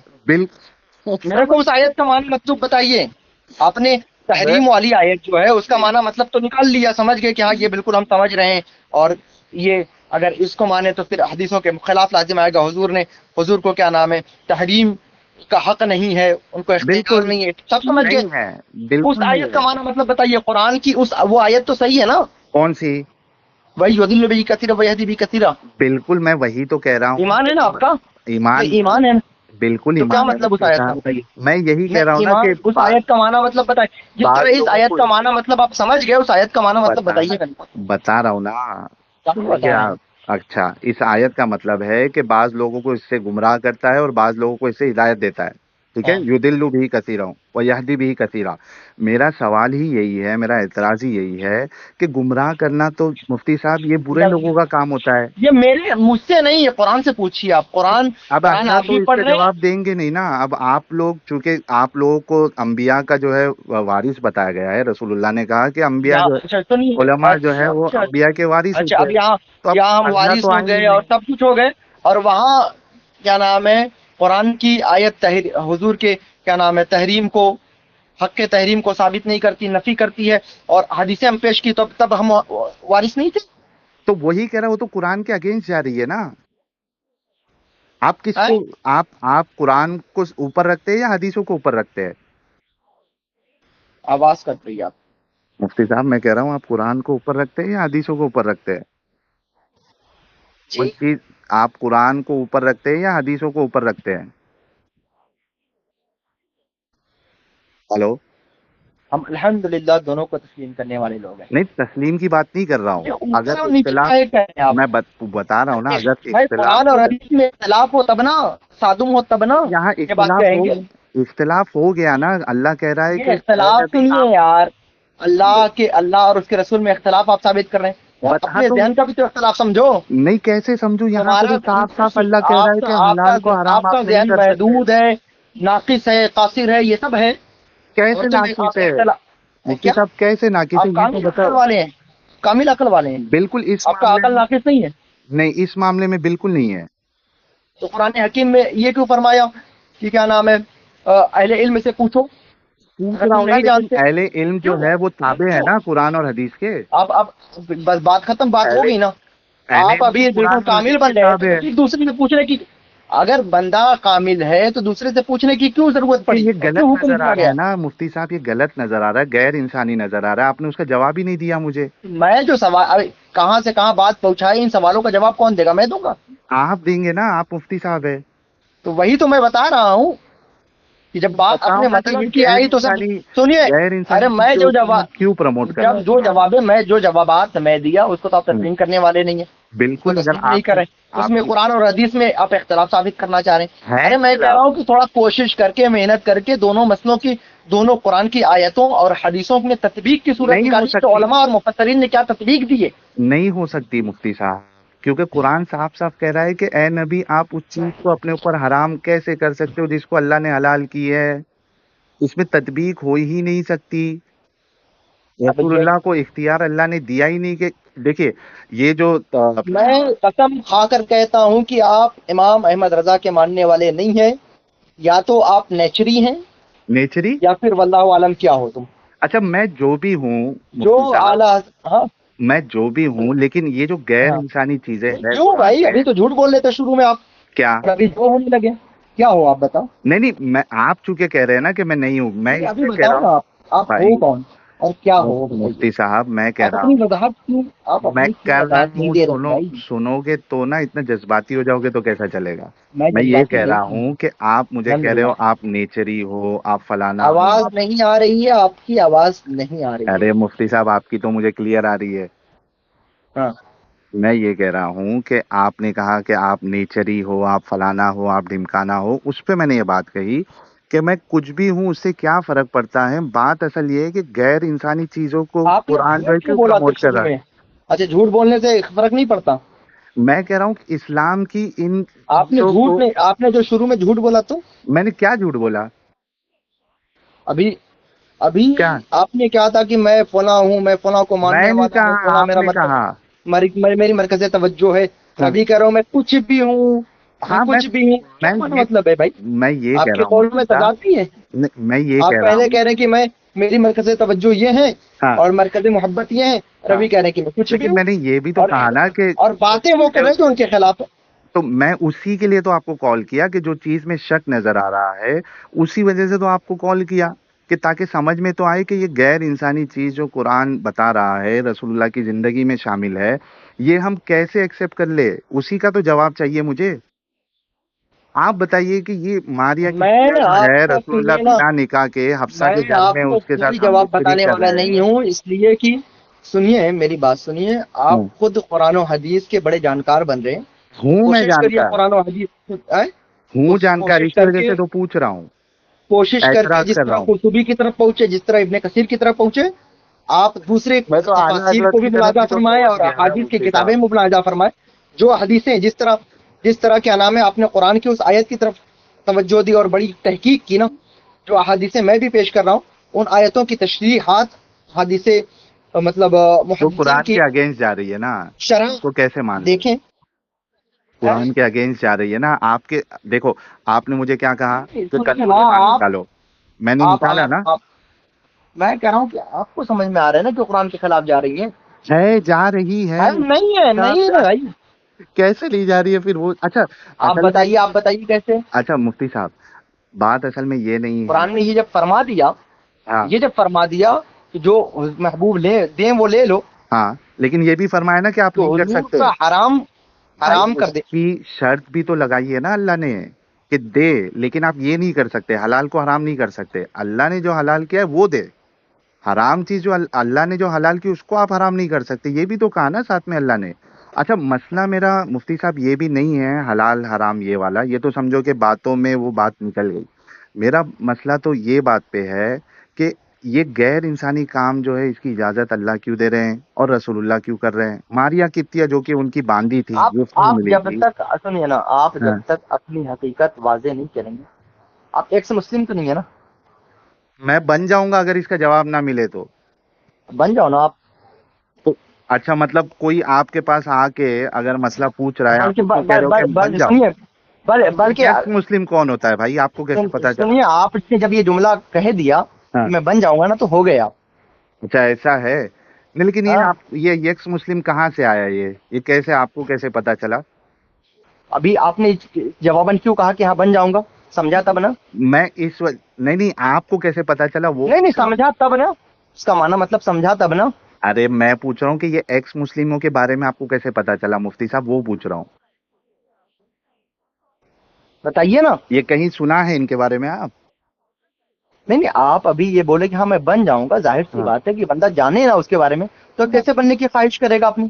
میرے کو اس آیت کا معنی مطلب بتائیے۔ آپ نے تحریم والی آیت جو ہے اس کا معنی مطلب تو نکال لیا، سمجھ گئے کہ ہاں یہ بالکل ہم سمجھ رہے ہیں، اور یہ اگر اس کو مانے تو پھر حدیثوں کے خلاف لازم آئے گا، حضور کو کیا نام ہے تحریم کا حق نہیں ہے، ان کو اختیار بالکل نہیں ہے، سب سمجھ گئے۔ نہیں ہے، اس بالکل نہیں آیت کا ہے۔ معنی مطلب بتائیے، قرآن کی وہ آیت تو صحیح ہے نا؟ کون سی؟ وہی یضل بہ کثیرا ویہدی بہ کثیرا، بالکل میں وہی تو کہہ رہا ہوں ایمان ہے نا آپ کا؟ ایمان، ایمان ہے نا؟ بالکل تو کیا ایمان ہے مطلب اس مفتی آیت کا صاحب، بتائیے؟ میں یہی کہہ رہا نہیں، ہوں نا کہ ایمان، اس آیت کا معنی مطلب بتائیے، جس بعض طرح اس لوگوں آیت کو کا معنی مطلب آپ سمجھ گئے، اس آیت کا معنی مطلب بتا بتائیے گا۔ بتا رہا ہوں نا کیا کہ بتا رہے ہیں؟ اچھا، اس آیت کا مطلب ہے کہ بعض لوگوں کو اس سے گمراہ کرتا ہے اور بعض لوگوں کو اس سے ہدایت دیتا ہے، ٹھیک ہے، ہاں یضل بھی کثیرا ویہدی بھی کثیرا۔ میرا سوال ہی یہی ہے، میرا اعتراض ہی یہی ہے کہ گمراہ کرنا تو مفتی صاحب یہ برے لوگوں کا کام ہوتا ہے۔ یہ مجھ سے نہیں، یہ قرآن سے پوچھیے آپ، اب قرآن اللہ آپ تو بھی اس پڑھ کا رہے ہیں۔ جواب دیں گے نہیں نا، اب آپ لوگ چونکہ آپ لوگوں کو انبیاء کا جو ہے وارث بتایا گیا ہے، رسول اللہ نے کہا کہ انبیاء جو اچھا سنیے، علماء جو ہے وہ اچھا انبیاء کے وارث اچھا، ہوتے اب ہیں، تو اب یہاں ہم اللہ وارث تو ہو آئیں گے گئے اور نہیں۔ سب کچھ ہو گئے، اور وہاں کیا نام ہے قرآن کی آیت حضور کے کیا نام ہے تحریم کو، حق کے تحریم کو ثابت نہیں کرتی، نفی کرتی ہے، اور حدیثیں ہم پیش کی، تب ہم وارث نہیں تھے؟ تو وہی کہہ رہا وہ تو قرآن کے اگینسٹ جا رہی ہے نا۔ آپ کس ہیں؟ کو، آپ قرآن کو اوپر رکھتے ہیں یا حدیثوں کو اوپر رکھتے ہیں؟ آواز کٹ رہی ہے آپ۔ مفتی صاحب میں کہہ رہا ہوں آپ قرآن کو اوپر رکھتے ہیں یا حدیثوں کو اوپر رکھتے ہیں؟ وہ جی چیز آپ قرآن کو اوپر رکھتے ہیں یا حدیثوں کو اوپر رکھتے ہیں؟ ہلو؟ ہم الحمدللہ دونوں کو تسلیم کرنے والے لوگ ہیں. نہیں، تسلیم کی بات نہیں کر رہا ہوں. یہ اوپر اگر اور نیچے اختلاف، کہے ہیں آپ. میں بتا رہا ہوں نا، اگر بھائی اختلاف قرآن اور ہو حدیث میں اختلاف ہو تب نا، صادم ہو تب نا یہاں یہ بات کہیں گے. اختلاف ہو گیا نا. اللہ کہہ رہا ہے یہ کہ اے اختلاف نبی سنیے آپ یار، اللہ اور اس کے رسول میں اختلاف آپ ثابت کر رہے ہیں. یار بتا اپنے تو ذہن کا بھی تو اختلاف سمجھو. نہیں. کیسے سمجھوں؟ یہاں پہ تمہارا تو صاف صاف اللہ کہہ رہا ہے کہ حلال کو حرام آپ کا آپ نہیں ذہن کر سکتے. محدود ہے، ناقص ہے، قاصر ہے، یہ سب ہے. اور کیسے تم ناقص آپ ہے اختلاف مفتی کیا؟ صاحب؟ کیسے ناقص ہے آپ یہ تو کامل عقل بتاؤ. والے ہیں، کامل عقل والے ہیں. بالکل اس آپ کا معاملے عقل میں ناقص نہیں ہے. نہیں، اس معاملے میں بالکل نہیں ہے. تو قرآن حکیم میں یہ کیوں فرمایا کہ کیا نام ہے، اہل علم سے پوچھو پوچھ اگر رہا تم ہوں نا، نہیں لیکن جانتے. اہل علم جو کیوں ہے وہ تابع ہے کیوں نا قرآن اور حدیث کے. اب بس بات ختم، بات اہل ہوگی نا. اہل آپ علم تو ابھی بالکل قرآن اور کامل حدیث کے بن رہے ہیں تو تابع ہے. پھر دوسرے سے پوچھنے کی، اگر بندہ کامل ہے تو دوسرے سے پوچھنے کی کیوں ضرورت کہ پڑی یہ اور کیوں غلط حکم نظر آ دیا رہا گیا؟ ہے نا مفتی صاحب، یہ غلط نظر آ رہا ہے، غیر انسانی نظر آ رہا ہے. آپ نے اس کا جواب ہی نہیں دیا مجھے. میں جو سوال ابھی کہاں سے کہاں بات پہنچائی، ان سوالوں کا جواب کون دے گا؟ میں دوں گا. آپ دیں گے نا، آپ مفتی صاحب ہے. تو وہی تو میں بتا رہا ہوں کہ جب بات بتاؤ اپنے نا کہ یہ مطلب کی آئی تو سب سنیے. غیر ارے انسانی میں چیزوں جو کو جواب کیوں پروموٹ کر جب رہے جو جواب میں جو جوابات میں دیا اس کو تو آپ ہیں؟ تسلیم کرنے والے نہیں ہیں، اس کو بالکل. اگر تسلیم نہیں آپ کر کی رہے. اس آپ میں کی قرآن اور حدیث میں آپ اختلاف ثابت کرنا چاہ رہے ہیں. ہے ارے میں کہہ رہا اختلاف. ہوں کہ تھوڑا کوشش کر کے، محنت کر کے دونوں مسئلوں کی، دونوں قرآن کی آیتوں اور حدیثوں میں تطبیق کی صورت نہیں ہو نکالیے تو سکتی، علماء اور مفسرین نے کیا تطبیق دی ہے. نہیں ہو سکتی مفتی صاحب، کیونکہ قرآن صاف صاف کہہ رہا ہے کہ اے نبی آپ اس چیز کو اپنے اوپر حرام کیسے کر سکتے ہو جس کو اللہ نے حلال کی ہے. اس میں تطبیق ہو ہی نہیں سکتی. اب رسول یہ اللہ کو اختیار اللہ نے دیا ہی نہیں کہ دیکھیے یہ جو میں قسم کھا کر کہتا ہوں کہ آپ امام احمد رضا کے ماننے والے نہیں ہیں، یا تو آپ نیچری ہیں نیچری. یا پھر واللہ عالم کیا ہو تم. اچھا میں جو بھی ہوں جو مفتی صاحب، اعلیٰ. ہاں میں جو بھی ہوں، لیکن یہ جو غیر ہاں. انسانی چیزیں ہیں کیوں قرآن بھائی، میں. ابھی تو جھوٹ بول رہے تھے شروع میں آپ، کیا؟ اور ابھی جو ہونے لگے. کیا ہو آپ بتاؤ. نہیں نہیں، میں آپ چونکہ کہہ رہے ہیں نا کہ میں نہیں ہوں، میں نہیں اس ابھی لیے کہہ رہا بتاؤ نا، ہوں آپ بھائی. ہو کون اور کیا ہو بتائیے. مفتی صاحب میں کہہ آپ رہا اپنی ہوں، وضاحت کیوں، آپ میں اپنی کیوں کر رہا وضاحت نہیں ہوں، دے رہے بھائی. سنو گے تو نا اتنا جذباتی ہو جاؤ گے تو کیسا چلے گا. میں میں یہ جذباتی کہہ رہا نہیں ہوں، ہوں کہ آپ مجھے الحمد کہہ رہے للہ. ہو آپ نیچری ہو، آپ فلانا ہو. آواز نہیں آ رہی ہے آپ کی، آواز نہیں آ رہی ہے. ارے مفتی صاحب آپ کی تو مجھے کلیئر آ رہی ہے. ہاں میں یہ کہہ رہا ہوں کہ آپ نے کہا کہ آپ نیچری ہو، آپ فلانا ہو، آپ ڈھمکانا ہو. اس پہ میں نے یہ بات کہی کہ میں کچھ بھی ہوں اس سے کیا فرق پڑتا ہے. بات اصل یہ ہے کہ غیر انسانی چیزوں کو آپ نے قرآن جو ہے جھوٹ کیوں کیوں بولا تھا پروموٹ کر شروع رہا میں؟ ہے. اچھا جھوٹ بولنے سے فرق نہیں پڑتا. میں کہہ رہا ہوں کہ اسلام کی ان آپ نے چیزوں جھوٹ کو. نہیں، آپ نے جو شروع میں جھوٹ بولا تو میں نے کیا جھوٹ بولا؟ ابھی ابھی کیا آپ نے کہا تھا کہ میں فلاں ہوں، میں فلاں کو ماننے میں نے والا ہوں، کہا، فلاں آپ میرا نے مطلب کہا. میری مرکز توجہ ہے. ہاں ابھی کہہ رہا ہوں میں کچھ بھی ہوں، میں ہاں، کچھ بھی ہوں. کیا یہ مطلب ہے بھائی؟ میں یہ آپ کہہ کے رہا ہوں قول مفتی میں صاحب. تضاد بھی ہے. میں یہ آپ کہہ رہا پہلے ہوں. کہہ رہے ہیں کہ میری مرکز توجہ یہ ہے ہاں اور مرکز محبت یہ ہے، اور ہاں، ابھی کہہ رہے ہیں کہ میں کچھ بھی لیکن ہوں. میں نے یہ بھی تو اور کہا نا کہ اور باتیں وہ کر رہے ہیں جو ان کے خلاف ہے. تو میں اسی کے لیے تو آپ کو کال کیا کہ جو چیز میں شک نظر آ رہا ہے اسی وجہ سے تو آپ کو کال کیا کہ تاکہ سمجھ میں تو آئے کہ یہ غیر انسانی چیز جو قرآن بتا رہا ہے، رسول اللہ کی زندگی میں شامل ہے، یہ ہم کیسے ایکسیپٹ کر لے. اسی کا تو جواب چاہیے مجھے. آپ بتائیے کہ یہ ماریا کی میں جو آپ ہے کو رسول اللہ سنیے نا، بنا نکاح کے حفصہ میں کے گھر آپ میں کو اس کے کوئی ساتھ ہم جواب بستری بتانے کر والا رہے نہیں ہوں، اس لیے کہ سنیے میری بات سنیے. آپ ہیں. خود قرآن و حدیث کے بڑے جانکار بن رہے ہیں. ہوں میں کوشش کریے جانکار، قرآن و حدیث ہوں جانکار، کوشش اسی کر وجہ کے سے تو پوچھ رہا ہوں، جس اعتراض کر رہا طرح ہوں. قرطبی کی طرف پہنچے، جس طرح ابن کثیر کی طرف پہنچے، آپ دوسرے میں تو اعلیٰ تفاسیر حضرت کو بھی کی طرف ملاحظہ بھی تو فرمائیں پہنچ اور گیا نا احادیث کی مفتی کتابیں صاحب. ملاحظہ فرمائیں. جو حدیثیں جس طرح کیا نام ہے آپ نے قرآن کی اس آیت کی طرف توجہ دی اور بڑی تحقیق کی نا، جو احادیثیں میں بھی پیش کر رہا ہوں ان آیتوں کی تشریحات حدیثیں مطلب جو محدثین قرآن کی کے اگینسٹ جا رہی ہے نا، شرح اس کو کیسے مان لیں؟ دیکھیں. قرآن کے اگینسٹ جا رہی ہے نا آپ کے. دیکھو آپ نے مجھے کیا کہا کہ سنیے نا کنکلوژن نکالو. میں نے آپ نکالا نا. آپ میں کہہ رہا ہوں کہ آپ کو سمجھ میں آ رہا ہے نا کہ قرآن کے خلاف جا رہی ہے. جا رہی ہے. نہیں ہے، نہیں ہے بھائی. کیسے لی جا رہی ہے پھر وہ؟ اچھا اصل میں، آپ بتائیے کیسے. اچھا مفتی صاحب بات اصل میں یہ نہیں ہے. قرآن نے یہ جب ہاں فرما دیا کہ جو محبوب لے دیں وہ لے لو، ہاں، لیکن یہ بھی فرمایا نا کہ آپ تو نہیں کر حضور سکتے. کا حرام حرام کر اس دے. کی شرط بھی تو لگائی ہے نا اللہ نے کہ دے، لیکن آپ یہ نہیں کر سکتے، حلال کو حرام نہیں کر سکتے. اللہ نے جو حلال کیا ہے وہ دے، حرام چیز جو اللہ نے جو حلال کی اس کو آپ حرام نہیں کر سکتے، یہ بھی تو کہا نا ساتھ میں اللہ نے. اچھا مسئلہ میرا مفتی صاحب یہ بھی نہیں ہے حلال حرام یہ والا، یہ تو سمجھو کہ باتوں میں وہ بات نکل گئی. میرا مسئلہ تو یہ بات پہ ہے کہ یہ غیر انسانی کام جو ہے اس کی اجازت اللہ کیوں دے رہے ہیں اور رسول اللہ کیوں کر رہے ہیں؟ ماریا کتیا جو کہ ان کی باندی تھی، گفت میں آپ ملی جب تھی. تک سنیے نا، آپ ہاں، جب تک اپنی حقیقت واضح نہیں کریں گے، آپ ایکس مسلم تو نہیں ہے نا؟ میں بن جاؤں گا اگر اس کا جواب نہ ملے تو. بن جاؤ نا آپ. تو اچھا مطلب کوئی آپ کے پاس آ کے اگر مسئلہ پوچھ رہا ہے، آپ اس کو کہہ رہے ہو کہ بن جاؤ. سنیے، بلکہ ایکس مسلم کون ہوتا ہے بھائی؟ آپ کو کیسے پتا چلا؟ سنیے، آپ نے جب یہ جملہ کہہ دیا ہاں، کہ میں بن جاؤں گا نا، تو ہو گیا. اچھا ایسا ہے. نہیں، لیکن یہ ہاں، آپ یہ ایکس مسلم کہاں سے آیا؟ یہ کیسے آپ کو کیسے پتا چلا؟ ابھی آپ نے جواباً کیوں کہا کہ ہاں بن جاؤں گا؟ سمجھا تب نا؟ میں نہیں نہیں، آپ کو کیسے پتا چلا وہ نہیں نہیں، پوچھ رہا ہوں. سمجھا تب نا، اس کا معنی مطلب سمجھا تب نا. ارے میں پوچھ رہا ہوں کہ یہ ایکس مسلموں کے بارے میں آپ کو کیسے پتا چلا مفتی صاحب، وہ پوچھ رہا ہوں. بتائیے نا. یہ کہیں سنا ہے ان کے بارے میں آپ؟ نہیں نہیں، آپ ابھی یہ بولے کہ ہاں میں بن جاؤں گا، ظاہر سی ہاں، بات ہے کہ بندہ جانے نا اس کے بارے میں، تو کیسے بننے کی خواہش کرے گا اپنی؟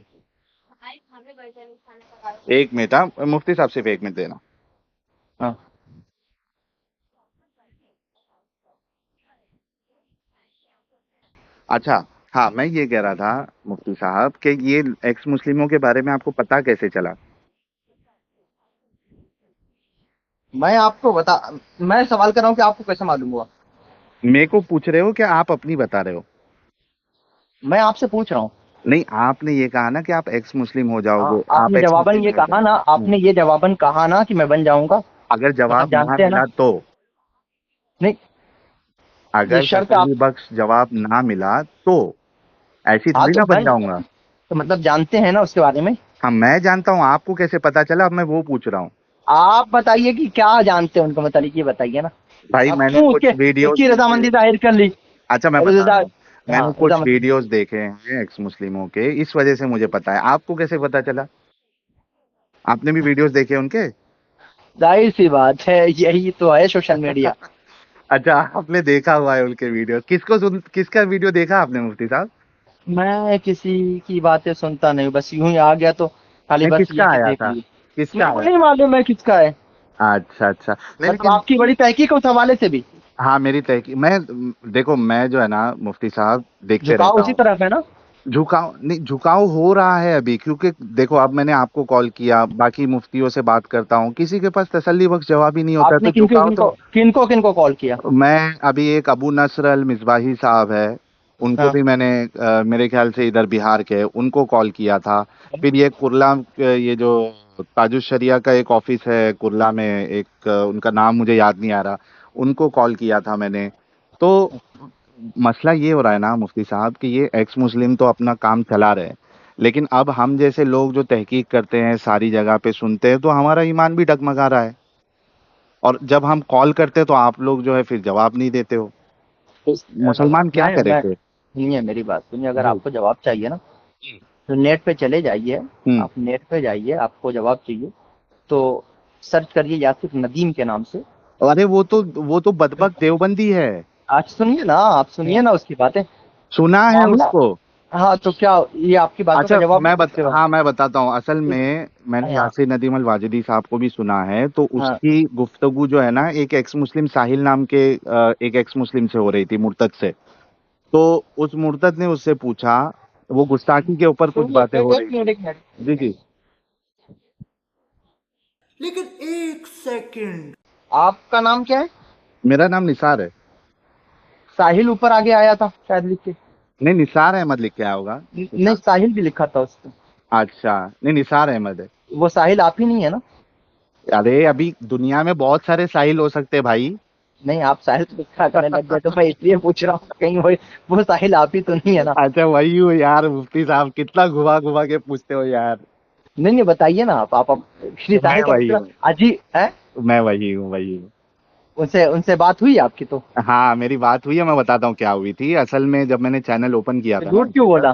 ایک منٹ. ہاں مفتی صاحب صرف ایک منٹ دینا. ہاں. اچھا ہاں، میں یہ کہہ رہا تھا مفتی صاحب کہ یہ ایکس مسلموں کے بارے میں آپ کو پتا کیسے چلا؟ میں آپ کو میں سوال کر رہا ہوں کہ آپ کو کیسے معلوم ہوا؟ میرے کو پوچھ رہے ہو کہ آپ اپنی بتا رہے ہو؟ میں آپ سے پوچھ رہا ہوں. نہیں، آپ نے یہ کہا نا کہ آپ ایکس مسلم ہو جاؤ ہاں، گے، آپ آپ نے ایکس جواباً مسلم یہ ہو کہا نا، آپ جاؤ. نے یہ جواباً کہا نا کہ میں بن جاؤں گا. اگر تو جواب آپ نہ جانتے ہیں نا. ملا تو، نہیں، یہ اگر شرط آپ. تسلی بخش جواب نہ ملا تو ایسی ہاں تھوڑی تو نہ بن جاؤں گا. تو مطلب جانتے ہیں نا اس کے بارے میں. ہاں میں جانتا ہوں، آپ کو کیسے پتا چلا؟ اب میں وہ پوچھ رہا ہوں. آپ بتائیے کہ کیا جانتے ہیں ان کو متعلق، یہ بتائیے نا. بھائی آپ میں نے کیوں کچھ اس ویڈیوز کی دیکھے. رضامندی ظاہر کر لی؟ اچھا میں بتا رہا ہوں، میں ہاں، نے کچھ رضامندی. ویڈیوز دیکھے ہیں ایکس مسلموں کے، اس وجہ سے مجھے پتا ہے. آپ کو کیسے پتا چلا؟ آپ نے بھی ویڈیوز دیکھے ان کے؟ ظاہر سی بات ہے، یہی تو ہے سوشل میڈیا. اچھا آپ نے دیکھا ہوا ہے ان کے ویڈیو؟ کس کا ویڈیو دیکھا آپ نے مفتی صاحب؟ میں کسی کی باتیں سنتا نہیں، بس یوں ہی آ گیا تو خالی نہیں، بس کس یہ کا کہ آیا دیکھ تھا؟ لی. کس کا میرے کو آیا نہیں معلوم ہے کس کا ہے. تھا؟ اچھا اچھا. نہیں مطلب لیکن آپ کی بڑی تحقیق ہے اس حوالے سے بھی. ہاں میری تحقیق میں، دیکھو میں جو ہے نا مفتی صاحب دیکھتے جھکاؤ رہتا اسی ہوں. طرف ہے نا. جھکاؤ نہیں، جھکاؤ ہو رہا ہے ابھی، کیونکہ دیکھو اب میں نے آپ کو کال کیا، باقی مفتیوں سے بات کرتا ہوں، کسی کے پاس تسلی بخش جواب ہی نہیں ہوتا ہے، آپ نے تو جھکاؤ تو. کن کو کال کیا؟ میں ابھی ایک ابو نصر المصباحی صاحب ہے، ان کو ہاں. بھی میں نے میرے خیال سے ادھر بہار کے، ان کو کال کیا تھا. پھر یہ کرلا یہ جو تاج الشریعہ کا ایک آفس ہے کرلا میں، ایک ان کا نام مجھے یاد نہیں آ رہا، ان کو کال کیا تھا میں نے. تو مسئلہ یہ ہو رہا ہے نا مفتی صاحب کہ یہ ایکس مسلم تو اپنا کام چلا رہے ہیں، لیکن اب ہم جیسے لوگ جو تحقیق کرتے ہیں، ساری جگہ پہ سنتے ہیں، تو ہمارا ایمان بھی ڈگمگا رہا ہے. اور جب ہم کال کرتے تو آپ لوگ جو ہے پھر جواب نہیں دیتے ہو، تو مسلمان کیا کرے میں پھر؟ سنیے میری بات سنیے، اگر جی. آپ کو جواب چاہیے نا جی. تو نیٹ پہ چلے جائیے. ہوں. آپ نیٹ پہ جائیے، آپ کو جواب چاہیے تو سرچ کریے یاسر ندیم کے نام سے. ارے وہ تو بدبخت دیوبندی ہے. آج سنیے نا، آپ سنیے نا اس کی باتیں. سنا ہے معاملہ. اس کو. ہاں تو کیا یہ آپ کی باتوں اچھا کا جواب نہیں اس کے بعد؟ ہاں میں بتاتا ہوں. اصل میں نے ہاں. یاسر ندیم الواجدی صاحب کو بھی سنا ہے، تو اس ہاں. کی گفتگو جو ہے نا ایک ایکس مسلم ساحل نام کے ایک ایکس مسلم سے ہو رہی تھی، مرتد سے. تو اس مرتد نے اس سے پوچھا، وہ گستاخی کے اوپر کچھ سنیے، باتیں ہو رہی ایک منٹ تھی. ایک منٹ. جی جی. لیکن ایک سیکنڈ، آپ کا نام کیا ہے؟ میرا نام نثار ہے. ساحل اوپر آگے آیا تھا شاید لکھ کے. نہیں، نثار احمد لکھ کے آیا ہوگا. نہیں، ساحل بھی لکھا تھا اس کو. اچھا نہیں، نثار احمد ہے. وہ ساحل آپ ہی نہیں ہے نا؟ ارے ابھی دنیا میں بہت سارے ساحل ہو سکتے ہیں بھائی. نہیں، آپ ساحل سے لکھا کرنے لگ گئے تو میں اس لیے پوچھ رہا ہوں کہیں وہ ساحل آپ ہی تو نہیں ہے نا؟ اچھا وہی ہوں یار مفتی صاحب، کتنا گھما گھما کے پوچھتے ہو یار. نہیں نہیں، بتائیے نا آپ شری میں ساحل کا وہی پورا ہوں، عجیب ہے. میں وہی ہوں. ان سے بات ہوئی آپ کی تو؟ ہاں میری بات ہوئی ہے، میں بتاتا ہوں کیا ہوئی تھی. اصل میں جب میں نے چینل اوپن کیا تھا نا جھوٹ کیوں مفتی صاحب، بولا؟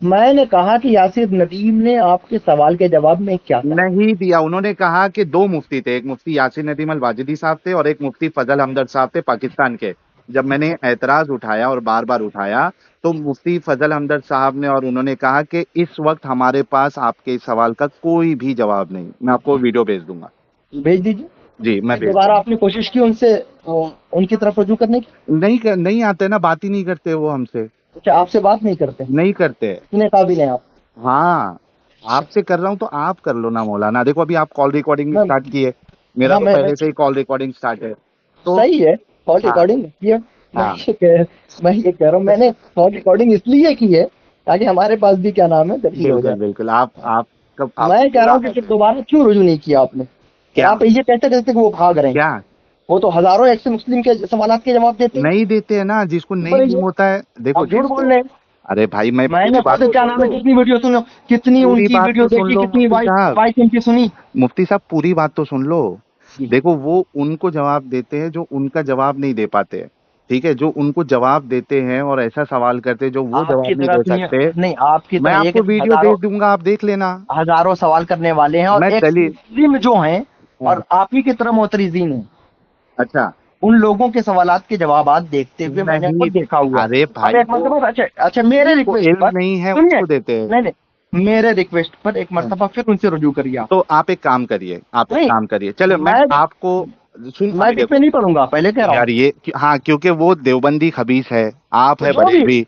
میں نے کہا کہ یاسر ندیم نے آپ کے سوال کے جواب میں کیا کہا؟ نہیں دیا. انہوں نے کہا کہ دو مفتی تھے, ایک مفتی یاسر ندیم الواجدی صاحب تھے اور ایک مفتی فضل ہمدرد صاحب تھے پاکستان کے. جب میں نے اعتراض اٹھایا اور بار بار اٹھایا تو مفتی فضل ہمدرد صاحب نے اور انہوں نے کہا کہ اس وقت ہمارے پاس آپ کے اس سوال کا کوئی بھی جواب نہیں. میں آپ کو ویڈیو بھیج دوں گا. بھیج دیجیے. جی میں بھیج دوبارہ دوں آپ نے کوشش کی ان سے ان کی طرف رجوع کرنے کی؟ گا. نہیں آتے نا, بات ہی نہیں کرتے وہ ہم سے, اچھا, آپ سے بات نہیں کرتے؟ نہیں کرتے. اتنے قابل ہیں آپ؟ ہاں, آپ سے کر رہا ہوں تو آپ کر لو نا مولانا. دیکھو ابھی آپ کال ریکارڈنگ بھی میں اسٹارٹ کی ہے, میرا ہاں تو میں پہلے سے ہی کال ریکارڈنگ اسٹارٹ ہے. تو صحیح ہے, کال ہاں ریکارڈنگ کی ہے. میں ہاں یہ کہہ رہا ہوں, میں نے کال ریکارڈنگ اس لیے کی ہے تاکہ ہمارے پاس بھی کیا نام ہے دلیل ہو بالکل جائے. بالکل. آپ کب آپ میں کہہ رہا ہوں کہ پھر دوبارہ کیوں رجوع نہیں کیا آپ نے؟ پھر کیا آپ یہ کہتے کہتے کہ وہ بھاگ رہے ہیں. کیا وہ تو ہزاروں ایکس مسلم کے سوالات کے جواب دیتے ہیں. نہیں دیتے ہیں نا, جس کو نہیں بولے علم ہوتا ہے. دیکھو آپ جھوٹ جس بول کو, رہے ہیں. ارے بھائی میں میں نے پوری بات خود تو کیا سن نام ہے لو, کتنی ویڈیو سنو, کتنی ان پوری کی بات ویڈیو تو سن دیکھی, لو کتنی مفتی صاحب. وائس ان کی سنی. مفتی صاحب پوری بات تو سن لو. جی. دیکھو وہ ان کو جواب دیتے ہیں جو ان کا جواب نہیں دے پاتے, ٹھیک ہے, جو ان کو جواب دیتے ہیں اور ایسا سوال کرتے ہیں جو وہ آپ کی جواب نہیں طرح دے نہیں سکتے. نہیں, آپ کی میں طرح آپ یہ کہ کو ویڈیو ہزاروں بھیج دوں گا, آپ دیکھ لینا. ہزاروں سوال کرنے والے ہیں اور میں ایکس دلیل, مسلم جو ہیں ہاں, اور آپ ہی کی طرح معترضین ہیں, اچھا ان لوگوں کے سوالات کے جوابات دیکھتے ہوئے میں نے نہیں, خود دیکھا ہوا ہے. ارے اب بھائی ایک وہ مرتبہ, اچھا اچھا, میرے جس کو ریکویسٹ علم پر نہیں ہے اس سنیے, کو دیتے ہیں. نہیں نہیں, میرے ریکویسٹ پر ایک مرتبہ پھر ان سے رجوع کریے آپ. تو آپ ایک کام کریے, آپ ایک نہیں, کام کریے, چلو میں میں آپ کو سن میں بھائی لکھ میں دیکھو نہیں پڑھوں گا, پہلے کہہ رہا ہوں. یار یہ ہاں, کیونکہ وہ دیوبندی خبیث ہے, آپ وہ ہے جو بھی بریلوی.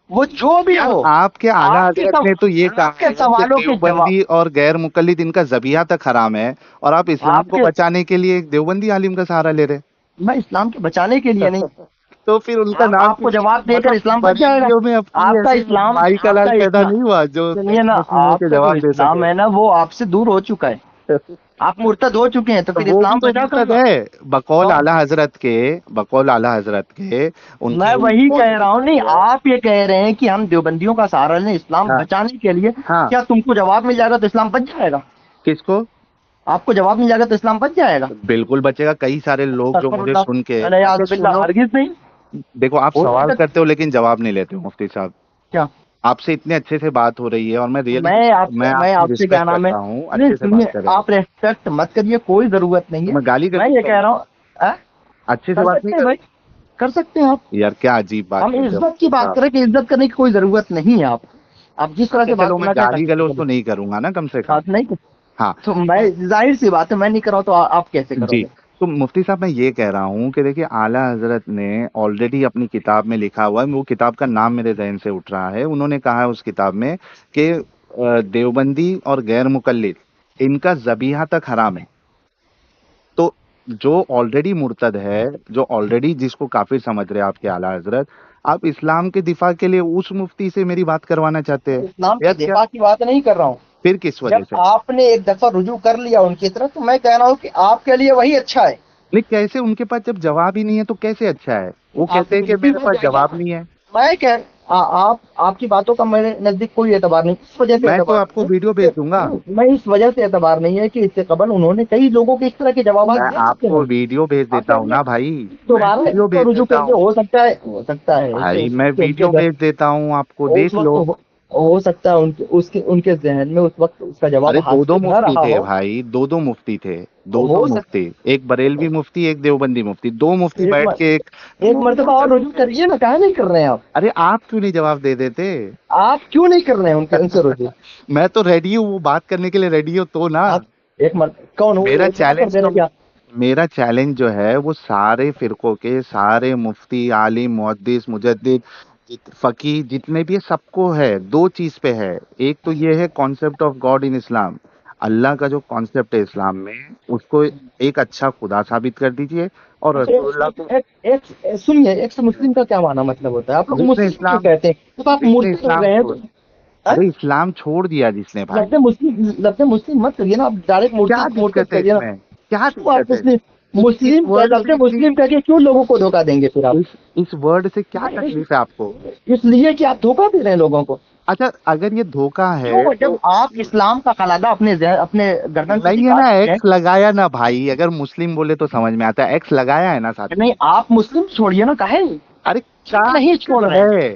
وہ جو بھی یار ہو, آپ کے اعلیٰ آپ کے حضرت نے تو یہ کہا آپ کے ہے کہ سوالوں کے جواب, دیوبندی اور غیر مقلد ان کا ذبیحہ تک حرام ہے, اور آپ اسلام آپ کو کے بچانے کے لیے ایک دیوبندی عالم کا سہارا لے رہے. میں اسلام کے بچانے کے لیے نہیں, تو پھر ان کا نام آپ کو جواب دے کر مطلب اسلام بچ جائے گا. بریلویوں میں اپنی آپ کا ایسے اسلام, بھائی کا آپ کا لال پیدا اسلام, نہیں ہوا جو سنیے نا, مسلموں آپ کے کا جو جواب دے اسلام سکے. ہے نا وہ آپ سے دور ہو چکا ہے. آپ مرتد ہو چکے ہیں, تو تو پھر وہ بھی اسلام تو بچا کہاں مرتد گا؟ ہے بقول کون؟ اعلیٰ حضرت کے, بقول اعلیٰ حضرت کے ان میں کے وہی کہہ رہا ہوں. نہیں, آپ یہ کہہ رہے ہیں کہ ہم دیوبندیوں کا سہارا لیں اسلام ہاں بچانے کے لیے. ہاں, کیا تم کو جواب مل جائے گا تو اسلام بچ جائے گا؟ کس کو آپ کو جواب مل جائے گا تو اسلام بچ جائے گا؟ بالکل بچے گا. کئی سارے لوگ جو استغفر مجھے اللہ, سن کے, الیاذ اچھا باللہ, سنو, ہرگز نہیں دیکھو آپ ہو سوال سکتا. کرتے ہو لیکن جواب نہیں لیتے ہو مفتی صاحب. کیا آپ سے اتنے اچھے سے بات ہو رہی ہے اور میں ریئلی میں میں آپ کی آپ سے کیا رسپیکٹ نام ہے, کرتا ہوں, نہیں اچھے سے سنیے, بات کریں. آپ ریسپیکٹ مت کریے, کوئی ضرورت نہیں تو ہے. میں گالی کر میں یہ سکتا کہہ ہوں, رہا ہوں, اچھے سے کر بات نہیں سکتے ہیں کر. بھائی, کر سکتے ہیں آپ. یار کیا عجیب بات ہم کرتے ہو عزت کی مفتی بات صاحب. کریں کہ عزت کرنے کی کوئی ضرورت نہیں ہے. آپ جس طرح اچھا سے بات چلو میں کرنا چاہیں کر گالی سکتے گلوچ ہیں. تو نہیں کروں گا نا کم سے کم. بات نہیں کر- ہاں تو میں, ظاہر سی بات ہے, میں نہیں کر رہا ہوں تو آپ کیسے کرو جی. گے؟ تو مفتی صاحب میں یہ کہہ رہا ہوں کہ دیکھیے اعلیٰ حضرت نے آلریڈی اپنی کتاب میں لکھا ہوا ہے, وہ کتاب کا نام میرے ذہن سے اٹھ رہا ہے, انہوں نے کہا ہے اس کتاب میں کہ دیوبندی اور غیر مقلد ان کا ذبیحہ تک حرام ہے. تو جو آلریڈی مرتد ہے, جو آلریڈی جس کو کافر سمجھ رہے آپ کے اعلیٰ حضرت, آپ اسلام کے دفاع کے لیے اس مفتی سے میری بات کروانا چاہتے ہیں اسلام یا کے کیا؟ دفاع کی بات نہیں کر رہا ہوں. پھر کس وجہ جب سے آپ نے ایک دفعہ رجوع کر لیا ان کی طرف, تو میں کہہ رہا ہوں کہ آپ کے لیے وہی اچھا ہے. نہیں, کیسے ان کے پاس جب جواب ہی نہیں ہے تو کیسے اچھا ہے؟ وہ آپ کہتے ہیں کہ بالکل میرے ہو پاس جائے گا. جواب نہیں ہے. میں کہ آپ کی باتوں کا میرے نزدیک کوئی اعتبار نہیں, اس وجہ سے میں تو اعتبار آپ کو نہیں ویڈیو ہے بھیج دوں گا. میں اس وجہ سے اعتبار نہیں ہے کہ اس سے قبل انہوں نے کئی لوگوں کے اس طرح کے جوابات میں دے آپ چکے کو ہیں. ویڈیو بھیج آپ دیتا ہوں کہتے نا ہیں بھائی, میں دوبارہ ویڈیو اس بھیج کو رجوع دیتا کر کے ہوں. ہو سکتا ہے بھائی میں ان کے ویڈیو بھیج دیتا ہوں, آپ کو اس دیکھ وقت لو. ہو سکتا ہے ان کے ذہن میں اس وقت اس کا جواب ارے دو حاصل نہ مفتی رہا تھے ہو. بھائی, دو مفتی تھے, دو ہو سکتا مفتی, ایک بریلوی مفتی ایک دیوبندی مفتی, دو مفتی ایک بیٹھ کے ایک. ایک مرتبہ اور رجوع کریے نا, کہاں نہیں کر رہے ہیں آپ؟ ارے آپ کیوں نہیں جواب دے دیتے؟ آپ کیوں نہیں کر رہے ہیں ان سے رجوع؟ میں تو ریڈی ہوں, وہ بات کرنے کے لیے ریڈی ہو تو نا. آپ ایک کون ہو میرا اطلاع کر چیلنج دے تو رہے کیا؟ میرا چیلنج جو ہے وہ سارے فرقوں کے سارے مفتی, عالم, محدث, مجدد, فقی جتنے بھی ہے سب کو ہے. دو چیز پہ ہے, ایک تو یہ ہے کانسیپٹ آف گاڈ ان اسلام, اللہ کا جو کانسیپٹ ہے اسلام میں اس کو ایک اچھا خدا ثابت کر دیجئے, اور اچھا, رسول اللہ کو سنیے, ایکس مسلم کا کیا معنی مطلب ہوتا ہے؟ آپ لوگ جس نے مسلم کیوں اسلام کہتے ہیں جب آپ جس نے مرتد ہو اسلام گئے ہیں چھوڑ تو؟ ہاں؟ ارے اسلام چھوڑ دیا جس نے بھائی. لفظ مسلم مت کریے نا, آپ ڈائریکٹ کیا مرتد دقت ہے کریے اس نا. میں, کیا کیوں آپ دقت ہے اس مسلم ورڈ لفظ سے اتنی, مسلم کہہ کے کیوں لوگوں کو دھوکہ دیں گے پھر آپ؟ اس ورڈ سے کیا تکلیف ہے آپ کو؟ اس لیے کہ آپ دھوکہ دے رہے ہیں لوگوں کو. اچھا اگر یہ دھوکہ ہے کیوں جب تو آپ اسلام کا قلعہ اپنے گردن سے نہیں ہے نکال نا, چکے ہیں؟ ایکس لگایا نا بھائی, اگر مسلم بولے تو سمجھ میں آتا ہے, ایکس لگایا ہے نا ساتھ میں. نہیں, آپ مسلم چھوڑیے نا, کہے ارے کیوں کیا نہیں چھوڑ دقت رہے ہیں؟ ہے؟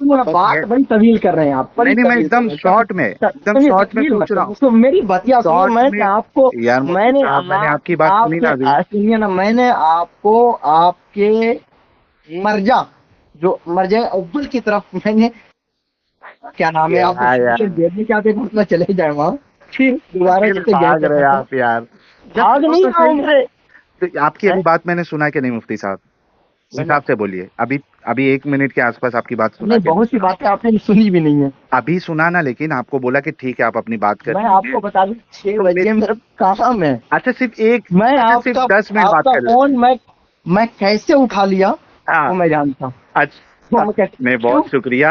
بات بڑی طویل کر رہے ہیں آپ، نہیں میں ایک دم شارٹ میں پوچھ رہا ہوں. تو میری باتیا شارٹ میں میں آپ کو یار میں نے میں نے آپ کی بات سنی نا ابھی. سنیے نا، میں نے آپ کو آپ کے مرجع جو مرجع اول کی طرف میں نے کیا نام ہے آپ دیکھنے کے آتے میں چلے جائیں وہاں، پھر دوبارہ بھاگ رہے آپ یار. بھاگ نہیں رہا ہوں میں. تو آپ کی ابھی بات میں نے سنا کہ نہیں مفتی صاحب؟ حساب سے بولیے. ابھی 1 منٹ کے آس پاس آپ کی بات سنا نہیں، بہت سی باتیں آپ نے سنی بھی نہیں ہے. ابھی سنا نا، لیکن آپ کو بولا کہ ٹھیک ہے آپ اپنی بات کریں. میں آپ کو بتا دوں 6 بجے میرا کام ہے. اچھا صرف میں آپ صرف کا 10 منٹ آپ بات کا کر فون میں کیسے اٹھا لیا وہ میں جانتا ہوں. اچھا نہیں، بہت شکریہ.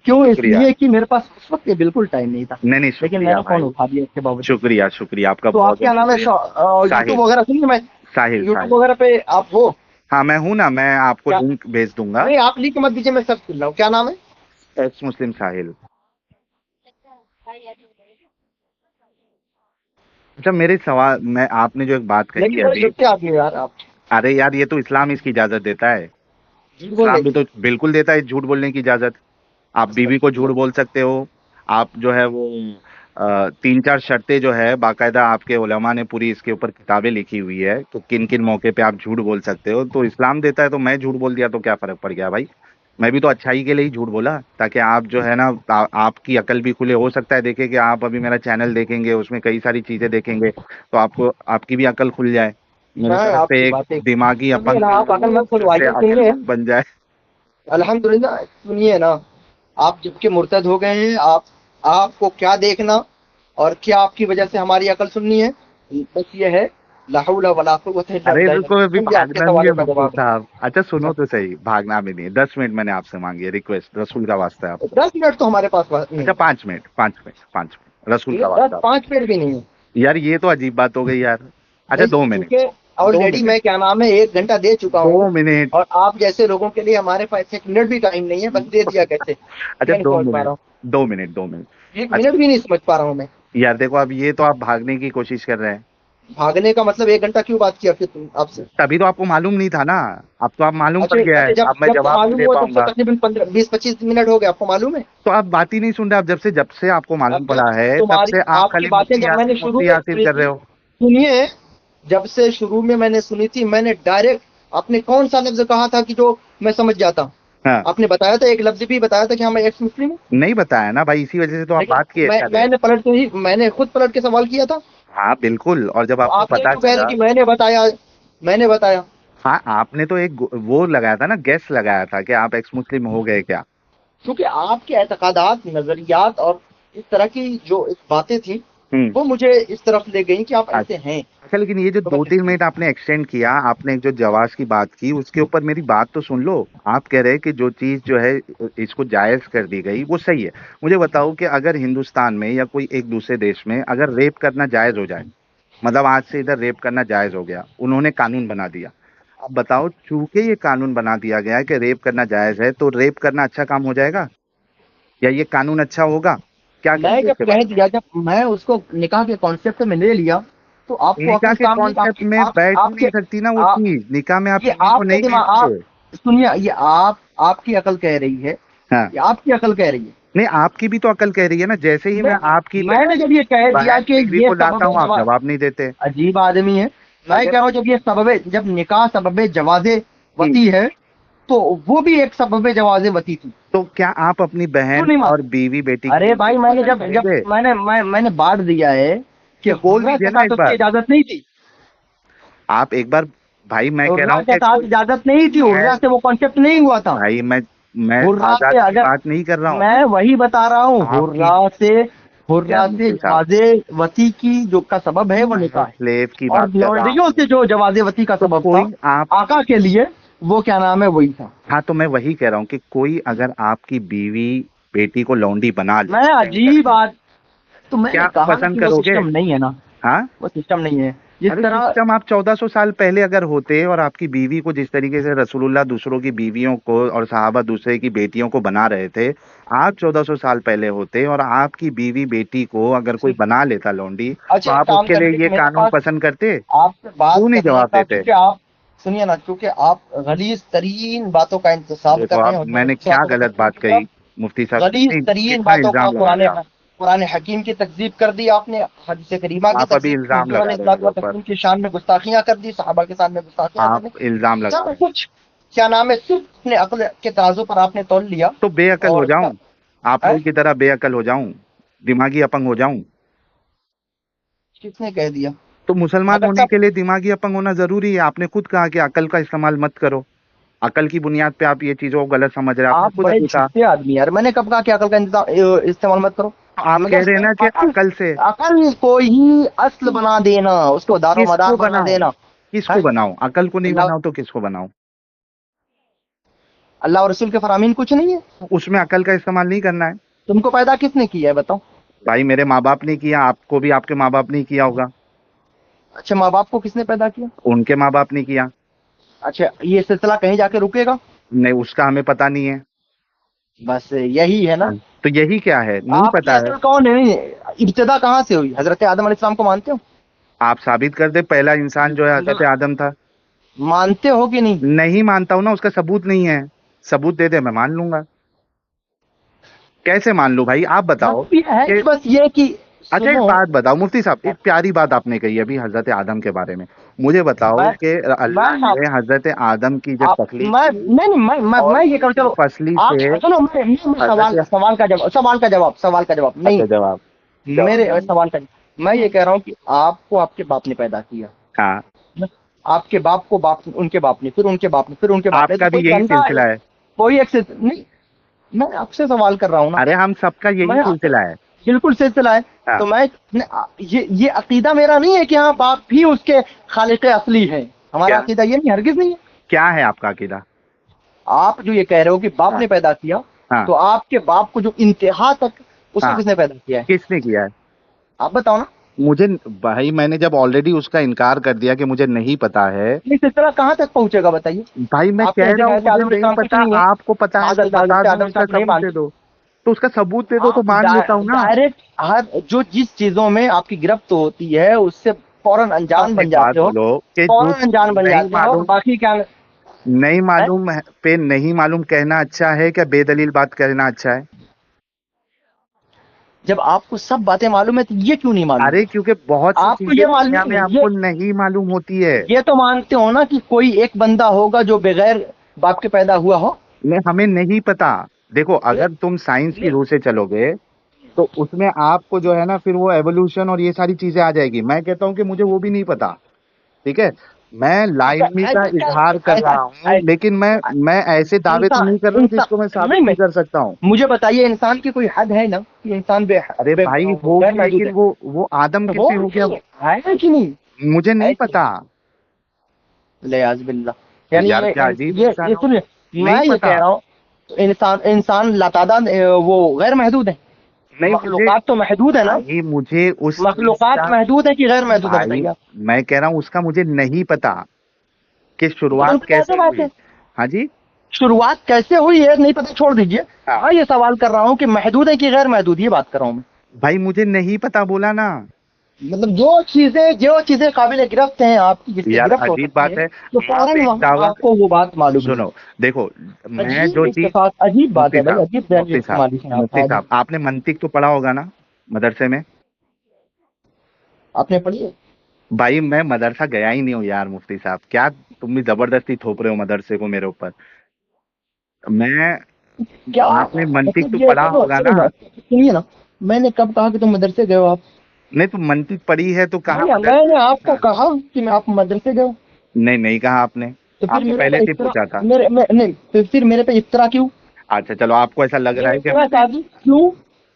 کیوں؟ اس لیے کہ میرے پاس اس وقت بالکل ٹائم نہیں تھا. نہیں لیکن میں نے فون اٹھا دیا اس کے باوجود. شکریہ آپ کا. تو آپ کیا نام ہے؟ یوٹیوب وغیرہ سنیے، میں ساحل یوٹیوب وغیرہ پہ آپ ہو؟ ہاں میں ہوں نا، میں آپ کو لنک بھیج دوں گا. نہیں آپ لنک مت دیجیے، میں سب سن رہا ہوں. کیا نام ہے؟ ایکس مسلم ساحل. اچھا میرے سوال میں آپ نے جو ایک بات کہی ابھی، یار آپ ارے یار یہ تو اسلام اس کی اجازت دیتا ہے. اسلام بھی تو بالکل دیتا ہے جھوٹ بولنے کی اجازت. آپ بیوی کو جھوٹ بول سکتے ہو. آپ جو ہے وہ 3-4 شرطیں جو ہے باقاعدہ آپ کے علماء نے پوری اس کے اوپر کتابیں لکھی ہوئی ہے تو کن کن موقع پہ آپ جھوٹ بول سکتے ہو. تو اسلام دیتا ہے تو میں جھوٹ بول دیا تو کیا فرق پڑ گیا بھائی؟ میں بھی تو اچھائی کے لیے ہی جھوٹ بولا تاکہ آپ جو ہے نا آپ کی عقل بھی کھلے. ہو سکتا ہے دیکھیں کہ آپ ابھی میرا چینل دیکھیں گے، اس میں کئی ساری چیزیں دیکھیں گے تو آپ کی بھی عقل کھل جائے. میری طرف سے ایک دماغی اپن بن جائے. الحمدللہ. سنیے نا، آپ جب کہ مرتد ہو گئے ہیں، آپ کو کیا دیکھنا اور کیا آپ کی وجہ سے ہماری عقل سننی ہے؟ بس یہ ہے لا حول ولا قوت الا ارے باللہ. رکو ابھی آپ کے بھاگنا نہیں سوالوں ہے کا مفتی جواب صاحب. اچھا سنو تو صحیح، بھاگنا بھی نہیں ہے. 10 منٹ میں نے آپ سے مانگی ہے، ریکویسٹ رسول کا واسطہ ہے آپ کو. 10 منٹ تو ہمارے پاس نہیں. اچھا 5 منٹ رسول کا واسطہ. 5 منٹ بھی نہیں ہے یار یہ تو عجیب بات ہو گئی یار. اچھا 2 منٹ. کیونکہ آلریڈی میں کیا نام ہے 1 گھنٹہ دے چکا ہوں 2 منٹ. اور آپ جیسے لوگوں کے لیے ہمارے پاس 1 منٹ بھی ٹائم نہیں ہے. بس دے دیا کیسے؟ اچھا میں نہیں 2 سمجھ پا منٹ رہا ہوں. 2 منٹ 2 منٹ. 1 منٹ بھی نہیں سمجھ پا رہا ہوں میں. یار دیکھو اب یہ تو آپ بھاگنے کی کوشش کر رہے ہیں. بھاگنے کا مطلب 1 گھنٹہ کیوں بات کیا پھر آپ سے؟ تبھی تو آپ کو معلوم نہیں تھا نا. اب تو آپ معلوم پڑ گیا ہے. جب اب میں جواب نہیں معلوم دے ہوا پاؤں تب سے گا. تقریباً 20-25 منٹ ہو گیا. آپ کو معلوم ہے تو آپ بات ہی نہیں سن رہے. اب جب سے آپ کو معلوم پڑا ہے تب سے آپ کی خالی باتیں جب میں نے شروع مفتی میں یاسر کر رہے ہو. سنیے، جب سے شروع میں نے سنی تھی، میں نے ڈائریکٹ آپ نے کون سا لفظ کہا تھا کہ جو میں سمجھ جاتا ہوں؟ ہاں آپ نے بتایا تھا، ایک لفظ بھی بتایا تھا کہ ہم ایکس مسلم ہیں. نہیں بتایا نا بھائی، اسی وجہ سے تو آپ بات کیے. میں نے خود پلٹ کے سوال کیا تھا. ہاں بالکل. اور جب آپ کو آپ نے پتا کیوں کہہ چلا، رہے کہ میں نے بتایا. ہاں آپ نے تو ایک وہ لگایا تھا نا، گیس لگایا تھا کہ آپ ایکس مسلم ہو گئے کیا. کیونکہ آپ کے اعتقادات، نظریات اور اس طرح کی جو باتیں تھیں وہ مجھے اس طرف لے گئی کہ آپ ایسے ہیں. اچھا لیکن یہ جو 2-3 منٹ آپ نے ایکسٹینڈ کیا، آپ نے جو جواز کی بات کی اس کے اوپر میری بات تو سن لو. آپ کہہ رہے کہ جو چیز جو ہے اس کو جائز کر دی گئی وہ صحیح ہے. مجھے بتاؤ کہ اگر ہندوستان میں یا کوئی ایک دوسرے دیش میں اگر ریپ کرنا جائز ہو جائے، مطلب آج سے ادھر ریپ کرنا جائز ہو گیا، انہوں نے قانون بنا دیا. اب بتاؤ، چونکہ یہ قانون بنا دیا گیا ہے کہ ریپ کرنا جائز ہے تو ریپ کرنا اچھا کام ہو جائے گا یا یہ قانون اچھا ہوگا؟ کیا میں کہیں گے اس جب کے کہہ بارے دیا، جب میں اس کو نکاح کے کانسیپٹ میں لے لیا تو آپ میں؟ کو نکاح عقل کے کام نہیں. کانسیپٹ میں بیٹھ ہی آپ کے نہیں سکتی نا وہ چیز. نکاح میں آپ یہ بیوی کو آپ کے نہیں دماغ، آپ بیچتے. سنیے، یہ آپ کی عقل کہہ رہی ہے. ہاں یہ آپ کی عقل کہہ رہی ہے. نہیں، آپ کی بھی تو عقل کہہ رہی ہے نا. جیسے ہی میں آپ کی میں نے جب یہ کہہ دیا بہن کہ بیوی یہ کو لاتا سبب ہوں آپ جواب نہیں دیتے. عجیب آدمی ہے. میں کہہ رہا ہوں جب یہ جب نکاح سبب جواز وطی ہے تو وہ بھی ایک سبب جواز وطی تھی. تو کیا آپ اپنی بہن اور بیوی بیٹی ارے بھائی میں نے جب میں نے بانٹ دیا ہے کہ بول دیجیے نا ایک کی بار. اجازت نہیں تھی. آپ ایک بار بھائی، میں کہہ رہا ہوں کہ اجازت نہیں تھی. سے وہ کانسیپٹ نہیں ہوا تھا. بھائی میں حرہ آزاد سے کی بات نہیں کر رہا ہوں. میں وہی بتا رہا ہوں. آپ کی حرہ سے جواز وطی کی جو کا سبب ہے وہ نکاح ہے. سلیب کی اور بات کر رہا لونڈیوں ہوں. سے جو جواز وطی کا تو سبب تھا کوئی آپ، آقا کے لیے، وہ کیا نام ہے وہی تھا. ہاں تو میں وہی کہہ رہا ہوں کہ کوئی اگر آپ کی بیوی بیٹی کو لونڈی بنا لے، میں عجیب بات، تو میں نے کیا کہا نا پسند کہ وہ کرو گے؟ سسٹم نہیں ہے نا. ہاں وہ سسٹم نہیں ہے جس ارے طرح. سسٹم آپ 1400 سال پہلے اگر ہوتے اور آپ کی بیوی کو جس طریقے سے رسول اللہ دوسروں کی بیویوں کو اور صحابہ دوسرے کی بیٹیوں کو بنا رہے تھے، آپ 1400 سال پہلے ہوتے اور آپ کی بیوی بیٹی کو اگر کوئی بنا لیتا لونڈی تو آپ اس کے لیے یہ قانون پسند کرتے؟ آپ سے بات کیوں نہیں کرنے جواب کا، دیتے؟ کیونکہ آپ سنیے نا، کیونکہ آپ غلیظ ترین باتوں کا انتصاب کر دیکھو رہے اب ہیں. میں نے کیا غلط بات کہی؟ مفتی صاحب غلیظ کتنی ترین کتنا باتوں کا الزام لگا رہے ہیں قرآن حکیم کی تکذیب کر دی آپ نے، حدیث کریمہ کی آپ ابھی تکذیب کی، الزام حضور علیہ لگا رہے ہیں الصلوۃ میرے اوپر، والتسلیم کی شان میں گستاخیاں کر دی، صحابہ کے سامنے گستاخیاں کر دی، آپ الزام لگا سب رہے ہیں. کچھ کیا نام ہے صرف اپنے عقل کے ترازو پر آپ نے تول لیا. تو بے عقل ہو اور جاؤں، آپ لوگ کی طرح بے عقل ہو جاؤں، دماغی اپنگ ہو جاؤں؟ کس نے کہہ دیا؟ تو مسلمان مگر ہونے سب کے لیے دماغی اپنگ ہونا ضروری ہے. آپ نے خود کہا کہ عقل کا استعمال مت کرو، عقل کی بنیاد پہ آپ یہ چیزوں کو غلط سمجھ رہے ہیں. آپ نے آپ خود بڑے ابھی کہا. جھوٹے آدمی یار، میں نے کب کہا کہ عقل کا استعمال مت کرو؟ آپ کہہ مگر رہے ہیں نا کہ عقل سے عقل کو ہی اصل بنا دینا، اس کو دار و کس مدار کو بنا بناؤں؟ دینا کس ہے. کو بناؤں؟ عقل کو نہیں اللہ بناؤ تو کس کو بناؤں؟ اللہ اور رسول کے فرامین کچھ نہیں ہے. اس میں عقل کا استعمال نہیں کرنا ہے. تم کو پیدا کس نے کیا ہے بتاؤ؟ بھائی میرے ماں باپ نے کیا، آپ کو بھی آپ کے ماں باپ نے کیا ہوگا. اچھا، ماں باپ کو کس نے پیدا کیا؟ ان کے ماں باپ نے کیا. اچھا، یہ سلسلہ کہیں جا کے رکے گا؟ نہیں، اس کا ہمیں پتہ نہیں ہے. بس یہی ہے نا. تو یہی کیا ہے، نہیں آپ کی پتا ہے. اصل کون ہے؟ ابتدا کہاں سے ہوئی؟ حضرت آدم علیہ السلام کو مانتے ہو؟ آپ ثابت کر دیں پہلا انسان جو ہے حضرت آدم تھا. مانتے ہو کہ نہیں؟ نہیں مانتا ہوں نا، اس کا ثبوت نہیں ہے. ثبوت دے دے میں مان لوں گا. کیسے مان لوں بھائی، آپ بتاؤ ہے کہ. کہ بس یہ کہ اچھا ایک سنو. بات بتاؤ مفتی صاحب، ایک پیاری بات آپ نے کہی ابھی حضرت آدم کے بارے میں. مجھے بتاؤ میں کہ اللہ میں نے حضرت آدم کی جب تخلیق میں کی نہیں اور میں یہ ان کروں. کی چلو فصلی آپ سے. سنو، میں حضرت. سوال کا جواب نہیں. اچھا جواب. میرے سوال کا میں یہ کہہ رہا ہوں کہ آپ کو آپ کے باپ نے پیدا کیا. ہاں، آپ کے باپ کو ان کے باپ نے، پھر ان کے باپ نے، پھر ان کے باپ آپ نے، کا تو بھی کوئی یہی بندہ سلسلہ ہے. کوئی ایک نہیں. میں آپ سے سوال کر رہا ہوں نا. ارے ہم سب کا یہی میں سلسلہ ہے. بالکل سلسلہ ہے. ہاں. تو میں یہ عقیدہ میرا نہیں ہے کہ ہاں باپ بھی اس کے خالق اصلی ہے. ہمارا کیا عقیدہ یہ نہیں، ہرگز نہیں ہے. کیا ہے آپ کا عقیدہ؟ آپ جو یہ کہہ رہے ہو کہ باپ ہاں نے پیدا کیا، ہاں تو آپ کے باپ کو جو انتہا تک، اس کو ہاں، کس نے پیدا کیا ہے؟ کس نے کیا ہے؟ آپ بتاؤ نا. مجھے بھائی میں نے جب آلریڈی اس کا انکار کر دیا کہ مجھے نہیں پتا ہے. یہ سلسلہ کہاں تک پہنچے گا بتائیے؟ بھائی میں آپ کے کہہ رہا ہوں حضرت مجھے آدم علیہ نہیں السلام کچھ پتا، نہیں ہے. آپ کو پتا ہے تو بتا حضرت دو، آدم اس کا صاحب نہیں ثبوت دے مانتے. دو. تو اس کا ثبوت دے دو تو مان لیتا ہوں نا. ڈائریکٹ جو جس چیزوں میں آپ کی گرفت ہوتی ہے اس سے فوراً انجان آپ بن ایک بات جاتے ہو. بولو کہ جو فوراً انجان بن نہیں جاتے ہو، اور معلوم، باقی کیا نہیں ہے؟ معلوم پہ نہیں معلوم کہنا اچھا ہے کیا بے دلیل بات کہنا اچھا ہے؟ جب آپ کو سب باتیں معلوم ہے تو یہ کیوں نہیں معلوم؟ ارے کیونکہ بہت سی آپ کو چیزیں یہ دنیا معلوم میں آپ کو نہیں معلوم ہوتی ہے. یہ تو مانتے ہو نا کہ کوئی ایک بندہ ہوگا جو بغیر باپ کے پیدا ہوا ہو؟ ہمیں نہیں پتا. دیکھو اگر تم سائنس کی روح سے چلو گے تو اس میں آپ کو جو ہے نا پھر وہ ایوولوشن اور یہ ساری چیزیں آ جائے گی. میں کہتا ہوں کہ مجھے وہ بھی نہیں پتا. ٹھیک ہے، میں لا علمی کا اظہار کر رہا ہوں، لیکن میں ایسے دعوے تو نہیں کر رہا ہوں جس کو میں ثابت نہیں کر سکتا ہوں. مجھے بتائیے، انسان کی کوئی حد ہے نا کہ انسان ارے بھائی غیر ہوگی، محدود لیکن ہے؟ وہ آدم کیسے ہو گیا ہے کہ نہیں؟ مجھے نہیں پتا. لیاذ باللہ. یعنی یار کیا عجیب انسان یہ ہو. سنیے، نہیں میں یہ پتا. کہہ رہا ہوں انسان لاتعداد وہ غیر محدود ہے. نہیں مجھے مخلوقات تو محدود ہے نا. بھائی مجھے اس چیز مخلوقات کا محدود ہے کہ غیر محدود ہے بھائی بتائیے آپ. میں کہہ رہا ہوں اس کا مجھے نہیں پتا کہ تو شروعات کیسے کیسے بات ہوئی. ہے؟ ہاں جی. شروعات کیسے ہوئی ہے نہیں پتا، چھوڑ دیجئے. ہاں میں یہ سوال کر رہا ہوں کہ محدود ہے کہ غیر محدود، یہ بات کر رہا ہوں میں. بھائی مجھے نہیں پتا بولا نا. مطلب جو چیزیں قابل گرفت ہیں آپ کی، جس سے یار گرفت ہو عجیب سکتی بات ہے، ہے. تو آپ فوراً ایک وہاں دعویٰ. آپ کو وہ بات معلوم نہیں. سنو دیکھو، میں عجیب جو چیز. اتفاق، عجیب بات مفتی ہے بھائی، صاحب عجیب ذہنی مفتی صاحب استعمالی ہیں مفتی آپ. صاحب آپ نے منطق تو پڑھا ہوگا نا مدرسے میں. آپ نے پڑھی ہے؟ بھائی میں مدرسہ گیا ہی نہیں ہوں یار مفتی صاحب. کیا تم بھی زبردستی تھوپ رہے ہو مدرسے کو میرے اوپر. میں کیا آپ نے منطق مطلب تو یہ پڑھا ہوگا نا. سنیے نا، میں نے کب کہا کہ تم مدرسے گئے ہو آپ؟ نہیں تو منطق پڑھی ہے تو کہاں میں نے آپ کو کہا کہ آپ مدرسے گئے ہو؟ نہیں کہا آپ نے. تو آپ پھر نے میرے پہلے پہ سے پوچھا تھا. نہیں پھر میرے پہ افطرا کیوں؟ اچھا چلو آپ کو ایسا لگ رہا ہے کہ کیوں؟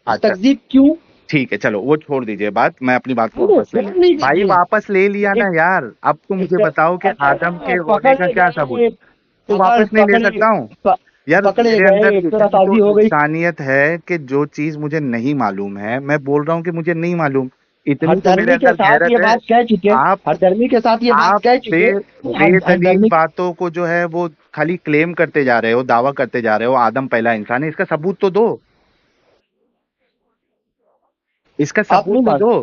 اچھا تکذیب کیوں؟ ٹھیک ہے چلو وہ چھوڑ دیجئے بات. میں اپنی بات کو واپس لے لوں. نہیں بھائی دیجیے. واپس لے لیا نا یار. اب تو مجھے بتاؤ کہ آدم کے ہونے کا کیا ثبوت. تو واپس نہیں لے سکتا ہوں یار. پکڑے میرے اندر گئے، افطرا اتنی تو سازی ہو گئی. انسانیت ہے کہ جو چیز مجھے نہیں معلوم ہے میں بول رہا ہوں کہ مجھے نہیں معلوم. ہر اتنی تو میرے دھرمی کے اندر ساتھ یہ غیرت ہے. بات کہہ چکے، آپ ہر دھرمی کے ساتھ یہ بات آپ کہہ بے چکے. بے ہر دلیل دھرمی باتوں کو جو ہے وہ خالی کلیم کرتے جا رہے ہو، دعویٰ کرتے جا رہے ہو آدم پہلا انسان ہے. اس کا ثبوت تو دو. اس کا آپ ثبوت نہیں تو مان دو.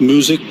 Music